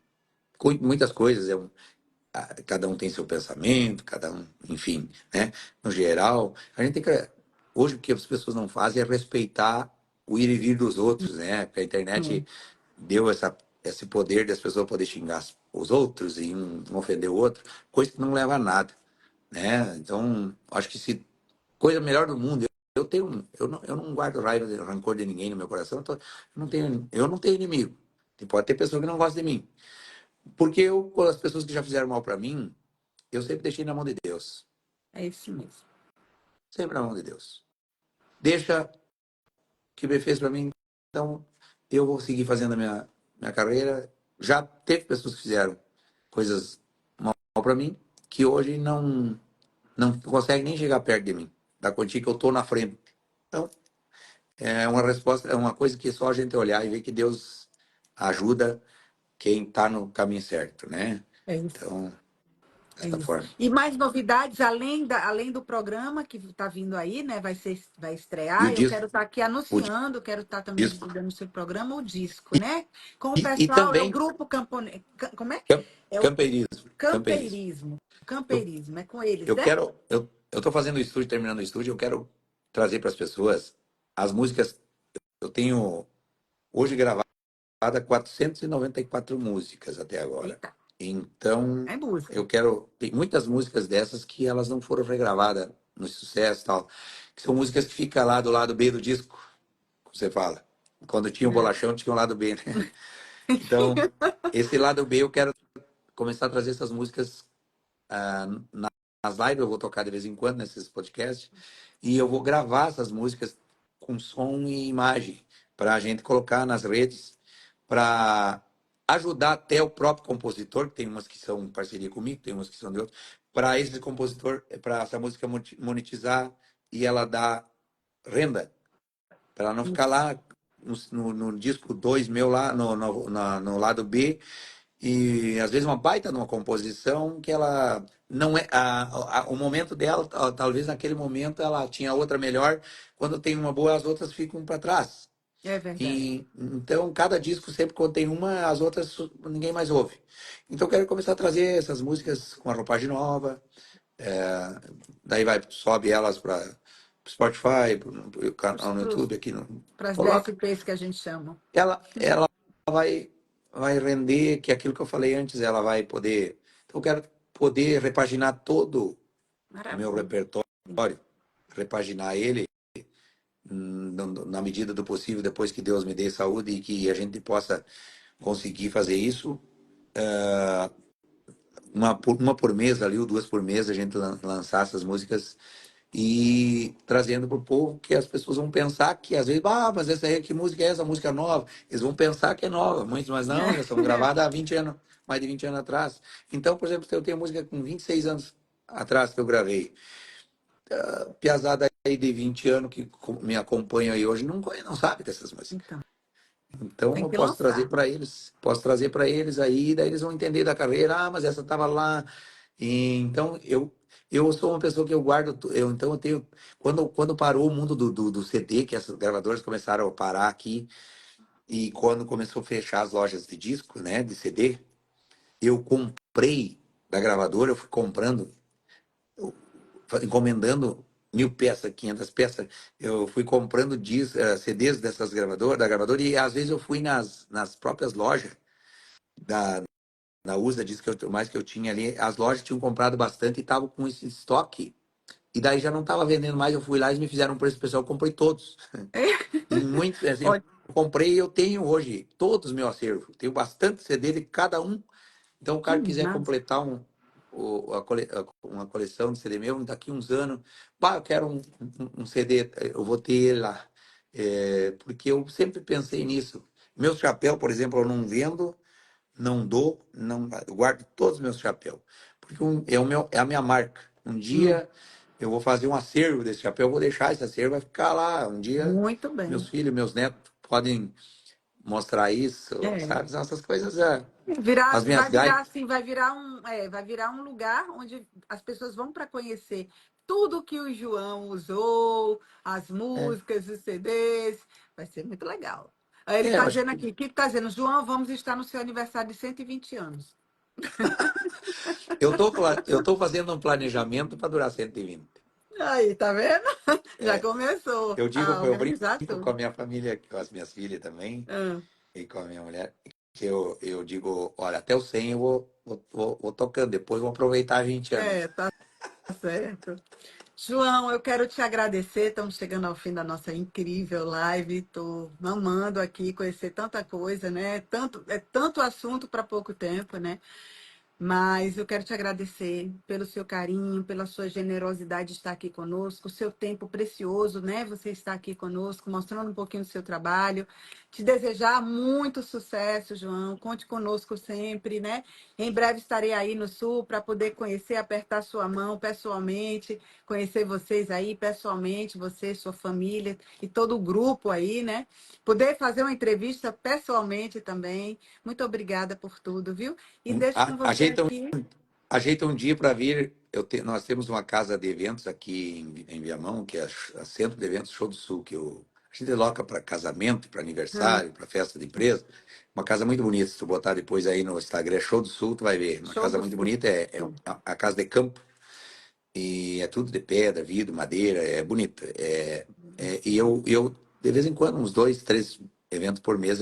muitas coisas cada um tem seu pensamento, cada um, enfim, né? No geral, a gente tem que. Hoje, o que as pessoas não fazem é respeitar o ir e vir dos outros, né? Porque a internet deu esse poder das pessoas poder xingar os outros e um ofender o outro, coisa que não leva a nada, né? Então, acho que se coisa melhor do mundo, eu não guardo raiva, rancor de ninguém no meu coração, eu não tenho inimigo. Pode ter pessoa que não gosta de mim, porque com as pessoas que já fizeram mal para mim, eu sempre deixei na mão de Deus, É isso mesmo. sempre na mão de Deus. Deixa que ele fez para mim, então eu vou seguir fazendo a minha carreira. Já teve pessoas que fizeram coisas mal para mim, que hoje não conseguem nem chegar perto de mim, da quantia que eu tô na frente. Então, é uma resposta, é uma coisa que só a gente olhar e ver que Deus ajuda quem está no caminho certo, né? É isso. Então, É dessa isso. forma. E mais novidades, além do programa que está vindo aí, né? Vai E o estrear. Eu quero disco, estar aqui o anunciando, quero estar também disco. divulgando o seu programa, o disco, né? Com o E pessoal, é o também grupo Campone... Como é? cam- É o campeirismo, campeirismo. Campeirismo. Eu, Campeirismo, é com eles, eu é? quero, eu tô fazendo o estúdio, terminando o estúdio, eu quero trazer para as pessoas as músicas. Eu tenho hoje gravada 494 músicas até agora. Eita, Então, é música. eu quero. Tem muitas músicas dessas que elas não foram regravadas no sucesso e tal. Que são músicas que ficam lá do lado B do disco, como você fala. Quando tinha o É. bolachão, tinha o lado B, né? Então, esse lado B eu quero começar a trazer essas músicas ah, nas lives, eu vou tocar de vez em quando nesses podcasts, e eu vou gravar essas músicas com som e imagem para a gente colocar nas redes, para ajudar até o próprio compositor, que tem umas que são em parceria comigo, tem umas que são de outros, para esse compositor, para essa música monetizar e ela dar renda, para ela não ficar Isso. lá no disco 2 meu lá, no lado B, e às vezes uma baita numa composição que ela não é o momento dela, talvez naquele momento ela tinha outra melhor, quando tem uma boa as outras ficam para trás. É verdade. E então cada disco sempre quando tem uma, as outras ninguém mais ouve. Então eu quero começar a trazer essas músicas com a roupagem nova, daí vai sobe elas para Spotify, pro canal no YouTube aqui no Para as coloca, DSPs que a gente chama. ela vai render, que é aquilo que eu falei antes, ela vai poder. Então, eu quero poder repaginar todo o meu Maravilha. repertório, repaginar ele na medida do possível, depois que Deus me dê saúde e que a gente possa conseguir fazer isso. Uma por mês ali, ou duas por mês, a gente lançar essas músicas e trazendo para o povo que as pessoas vão pensar que às vezes, mas essa aí, que música é essa? Música nova? Eles vão pensar que é nova, muitos, mas não, já são gravadas há 20 anos, mais de 20 anos atrás. Então, por exemplo, eu tenho música com 26 anos atrás que eu gravei. Piazada aí de 20 anos que me acompanha aí hoje não sabe dessas músicas. Então, Então tem eu que lançar. posso trazer para eles aí, daí eles vão entender da carreira, mas essa estava lá. E, então eu sou uma pessoa que eu guardo, então eu tenho quando parou o mundo do CD, que essas gravadoras começaram a parar aqui e quando começou a fechar as lojas de disco, né, de CD, eu comprei da gravadora, eu fui comprando, encomendando 1.000 peças, 500 peças, eu fui comprando CDs dessas gravadoras, da gravadora, e às vezes eu fui nas próprias lojas da USA, diz que mais que eu tinha ali, as lojas tinham comprado bastante e estavam com esse estoque, e daí já não estava vendendo mais, eu fui lá e eles me fizeram um preço especial, eu comprei todos. E muitos, assim, eu Olha, comprei e eu tenho hoje todos os meus acervos, tenho bastante CD de cada um. Então, o que cara quiser massa. completar uma coleção de CD meu, daqui uns anos, pá, eu quero um CD, eu vou ter ele lá. Porque eu sempre pensei nisso. Meu chapéu, por exemplo, eu não vendo, não dou, não, eu guardo todos os meus chapéus. Porque é a minha marca. Um Hum, dia eu vou fazer um acervo desse chapéu, eu vou deixar esse acervo, vai ficar lá. Um dia muito meus bem. filhos, meus netos podem mostrar isso, É. sabe? São essas coisas, as minhas Vai virar gaitas. assim, vai virar um lugar onde as pessoas vão para conhecer tudo que o João usou, as É, músicas, os CDs. Vai ser muito legal. Aí ele está eu acho dizendo que aqui, o que está dizendo? João, vamos estar no seu aniversário de 120 anos. eu tô fazendo um planejamento para durar 120. Aí, tá vendo? Já É, começou eu digo, a eu organizar brinco com a tudo. minha família, com as minhas filhas também, Ah, e com a minha mulher. eu digo, olha, até o 100 eu vou tocando, depois vou aproveitar 20 É, anos. tá certo. João, eu quero te agradecer. Estamos chegando ao fim da nossa incrível live. Estou amando aqui conhecer tanta coisa, né? É tanto assunto para pouco tempo, né? Mas eu quero te agradecer pelo seu carinho, pela sua generosidade de estar aqui conosco, o seu tempo precioso, né? Você está aqui conosco, mostrando um pouquinho do seu trabalho. Te desejar muito sucesso, João. Conte conosco sempre, né? Em breve estarei aí no Sul para poder conhecer, apertar sua mão pessoalmente, conhecer vocês aí pessoalmente, você, sua família e todo o grupo aí, né? Poder fazer uma entrevista pessoalmente também. Muito obrigada por tudo, viu? E deixo com você Ajeita, aqui. ajeita um dia para vir. Nós temos uma casa de eventos aqui em Viamão, que é a Centro de Eventos Show do Sul, a gente loca para casamento, para Ah, aniversário, para festa de empresa. Uma casa muito bonita. Se tu botar depois aí no Instagram, Show do Sul, tu vai ver. Uma show casa do muito Sul. bonita. É a casa de campo. E é tudo de pedra, vidro, madeira, é bonito. E eu, de vez em quando, uns dois, três eventos por mês,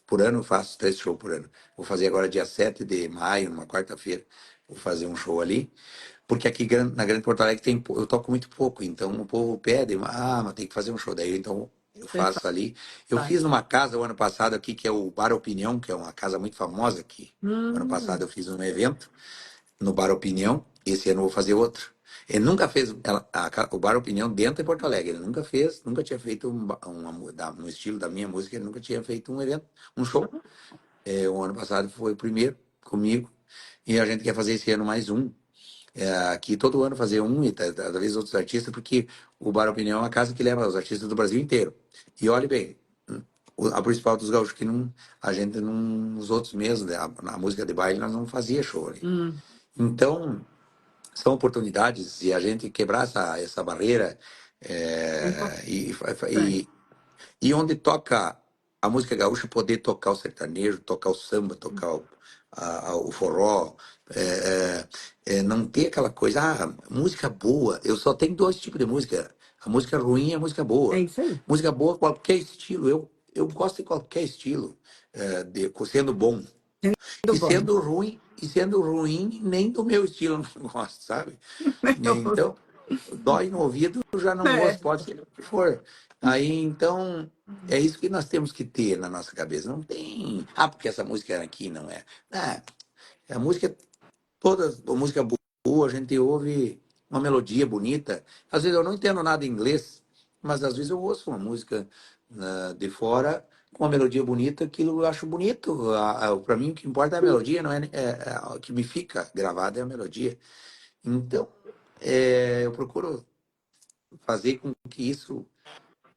por ano, eu faço 3 shows por ano. Vou fazer agora dia 7 de maio, numa quarta-feira, vou fazer um show ali. Porque aqui na Grande Porto Alegre eu toco muito pouco, então o povo pede, mas tem que fazer um show. Daí então eu Você faço ali. Eu fiz faz. numa casa o ano passado aqui, que é o Bar Opinião, que é uma casa muito famosa aqui. O ano passado Hum, eu fiz um evento no Bar Opinião. Esse ano eu vou fazer outro. Ele nunca fez o Bar Opinião dentro de Porto Alegre. Ele nunca fez, nunca tinha feito no estilo da minha música, ele nunca tinha feito um evento, um show. O ano passado foi o primeiro comigo e a gente quer fazer esse ano mais um. Aqui todo ano fazer um e cada vez outros artistas, porque o Bar Opinião é uma casa que leva os artistas do Brasil inteiro. E olhe bem, a principal dos gaúchos que não, a gente não, nos outros meses, né, na música de baile, nós não fazia show ali. hum, Então, são oportunidades e a gente quebrar essa barreira é é, e, importante. e, e onde toca a música gaúcha, poder tocar o sertanejo, tocar o samba, tocar o forró, não ter aquela coisa, música boa, eu só tenho dois tipos de música, a música ruim e a música É boa. isso aí. Música boa, qualquer estilo, eu gosto de qualquer estilo, sendo bom. Tudo bom. E sendo ruim, nem do meu estilo eu não gosto, sabe? Então, dói no ouvido, eu já não É, gosto, pode ser o que for. Aí, então, é isso que nós temos que ter na nossa cabeça. Não tem, porque essa música era aqui, não é. Ah, a música, toda a música boa, a gente ouve uma melodia bonita. Às vezes eu não entendo nada em inglês, mas às vezes eu ouço uma música de fora com uma melodia bonita, aquilo eu acho bonito. Para mim, o que importa é a melodia, não o que me fica gravado é a melodia. Então, eu procuro fazer com que isso.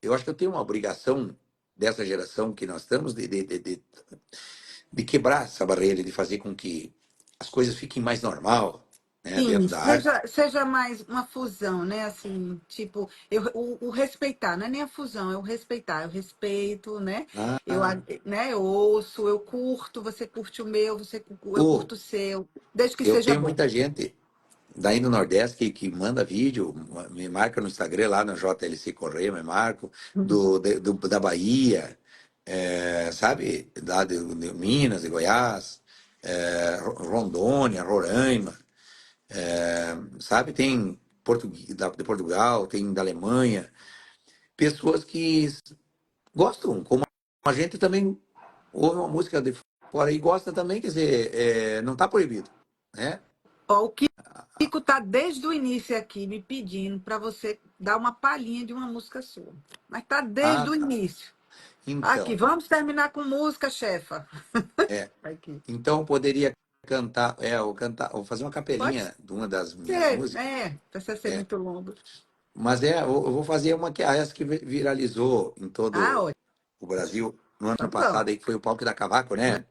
Eu acho que eu tenho uma obrigação dessa geração que nós estamos de quebrar essa barreira, de fazer com que as coisas fiquem mais normal, né, sim, dentro da arte. seja mais uma fusão, né? Assim, tipo, o respeitar, não é nem a fusão, é o respeitar. Eu respeito, né? Ah, Né? Eu ouço, eu curto, você curte o meu, eu oh, curto o seu, desde que eu seja tenho bom. muita gente daí no Nordeste que manda vídeo, me marca no Instagram, lá no JLC Correia, me marco, da Bahia, sabe? Lá de Minas, de Goiás, Rondônia, Roraima, sabe? Tem de Portugal, tem da Alemanha, pessoas que gostam, como a gente também ouve uma música de fora e gosta também, quer dizer, não está proibido, né? Ó, o Kiko tá desde o início aqui me pedindo para você dar uma palhinha de uma música sua. Mas tá desde Ah, o tá. início. Aqui, Então, vamos terminar com música, chefa. é, Aqui. então eu poderia cantar, vou fazer uma Pode capelinha de uma das minhas ser, músicas, precisa ser muito longo. mas eu vou fazer uma que é essa que viralizou em Ah, todo ótimo. o Brasil no ano Então, vamos. passado aí, que foi o Palco da Cavaco, né?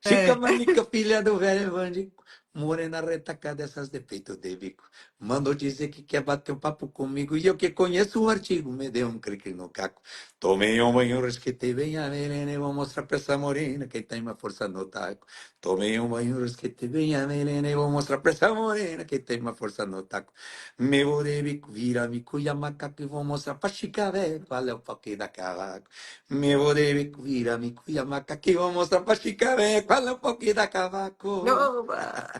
Chica É. Manica, filha do velho Evandro, Morena retaca dessas de peito de bico. Mandou dizer que quer bater um papo comigo. E eu que conheço o artigo, me deu um crique no caco. Tomei um banho, resquetei bem a melena. E vou mostrar pra essa morena quem tem uma força no taco. Tomei um banho, resquetei bem a melena. E vou mostrar pra essa morena quem tem uma força no taco. Me vou de bico, vira mico e a macaco. E vou mostrar pra chica velha qual é o pau que dá cavaco. Me vou de bico, vira mico e a macaco. E vou mostrar pra chica velha qual é o pau que dá cavaco. Oba!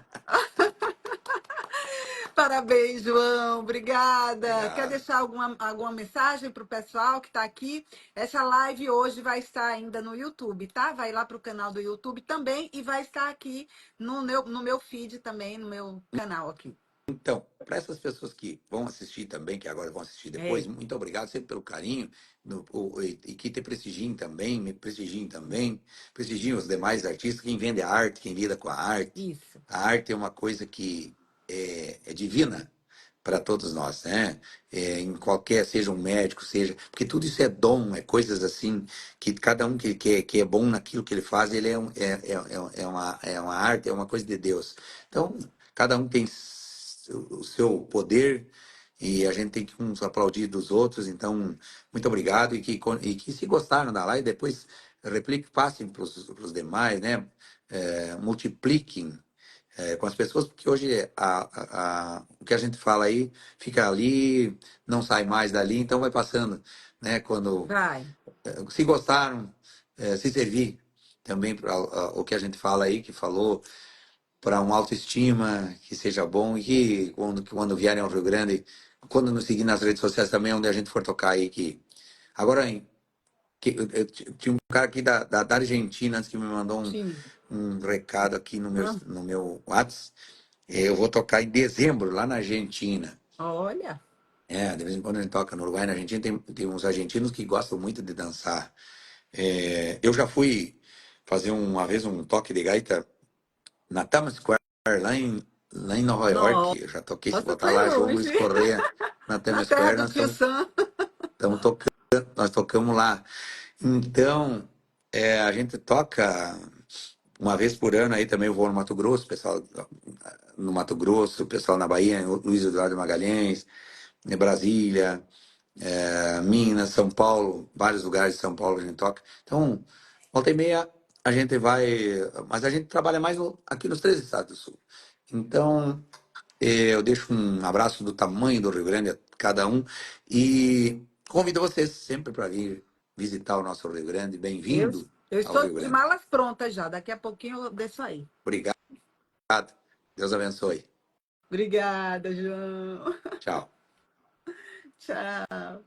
Parabéns, João. Obrigada. Quer Obrigado. deixar alguma mensagem para o pessoal que está aqui? Essa live hoje vai estar ainda no YouTube, tá? Vai lá para o canal do YouTube também e vai estar aqui no meu feed também, no meu canal aqui. Então, para essas pessoas que vão assistir também, que agora vão assistir depois, É, muito obrigado sempre pelo carinho e que te prestigiem também, me prestigiem também, prestigiem os demais artistas, quem vende a arte, quem lida com a arte. isso. A arte é uma coisa que é divina para todos nós, né? Em qualquer, seja um médico, seja, porque tudo isso é dom, é coisas assim que cada um que é bom naquilo que ele faz, ele é uma arte, é uma coisa de Deus. Então, cada um tem o seu poder e a gente tem que uns aplaudir dos outros. Então, muito obrigado e que se gostaram da live, depois replique, passem para os demais, né? Multipliquem com as pessoas, porque hoje o que a gente fala aí fica ali, não sai mais dali, então vai passando, né? Quando Vai. se gostaram, se servir também para o que a gente fala aí, que falou para uma autoestima que seja bom e que quando vierem ao Rio Grande, quando nos seguir nas redes sociais também, onde a gente for tocar aí, que agora tinha um cara aqui da Argentina antes que me mandou Sim. um recado aqui no meu Ah, no meu WhatsApp. Eu vou tocar em dezembro lá na Argentina. olha. De vez em quando a gente toca no Uruguai, na Argentina tem uns argentinos que gostam muito de dançar. Eu já fui fazer uma vez um toque de gaita na Times Square, lá em Nova Nossa, York. Eu já toquei, se botar foi lá, João Luiz longe. Correia na Na Times terra Square, do nós Tio Sam. estamos tocando, nós tocamos lá. Então, a gente toca uma vez por ano aí também. Eu vou no Mato Grosso, pessoal no Mato Grosso, pessoal na Bahia, Luiz Eduardo Magalhães, Brasília, Minas, São Paulo, vários lugares de São Paulo a gente toca. Então, volta e meia a gente vai, mas a gente trabalha mais aqui nos três estados do Sul. Então, eu deixo um abraço do tamanho do Rio Grande a cada um e convido vocês sempre para vir visitar o nosso Rio Grande. Eu, Bem-vindo eu ao estou Rio de Grande. malas prontas já. Daqui a pouquinho eu desço aí. Obrigado. Deus abençoe. Obrigada, João. Tchau. Tchau.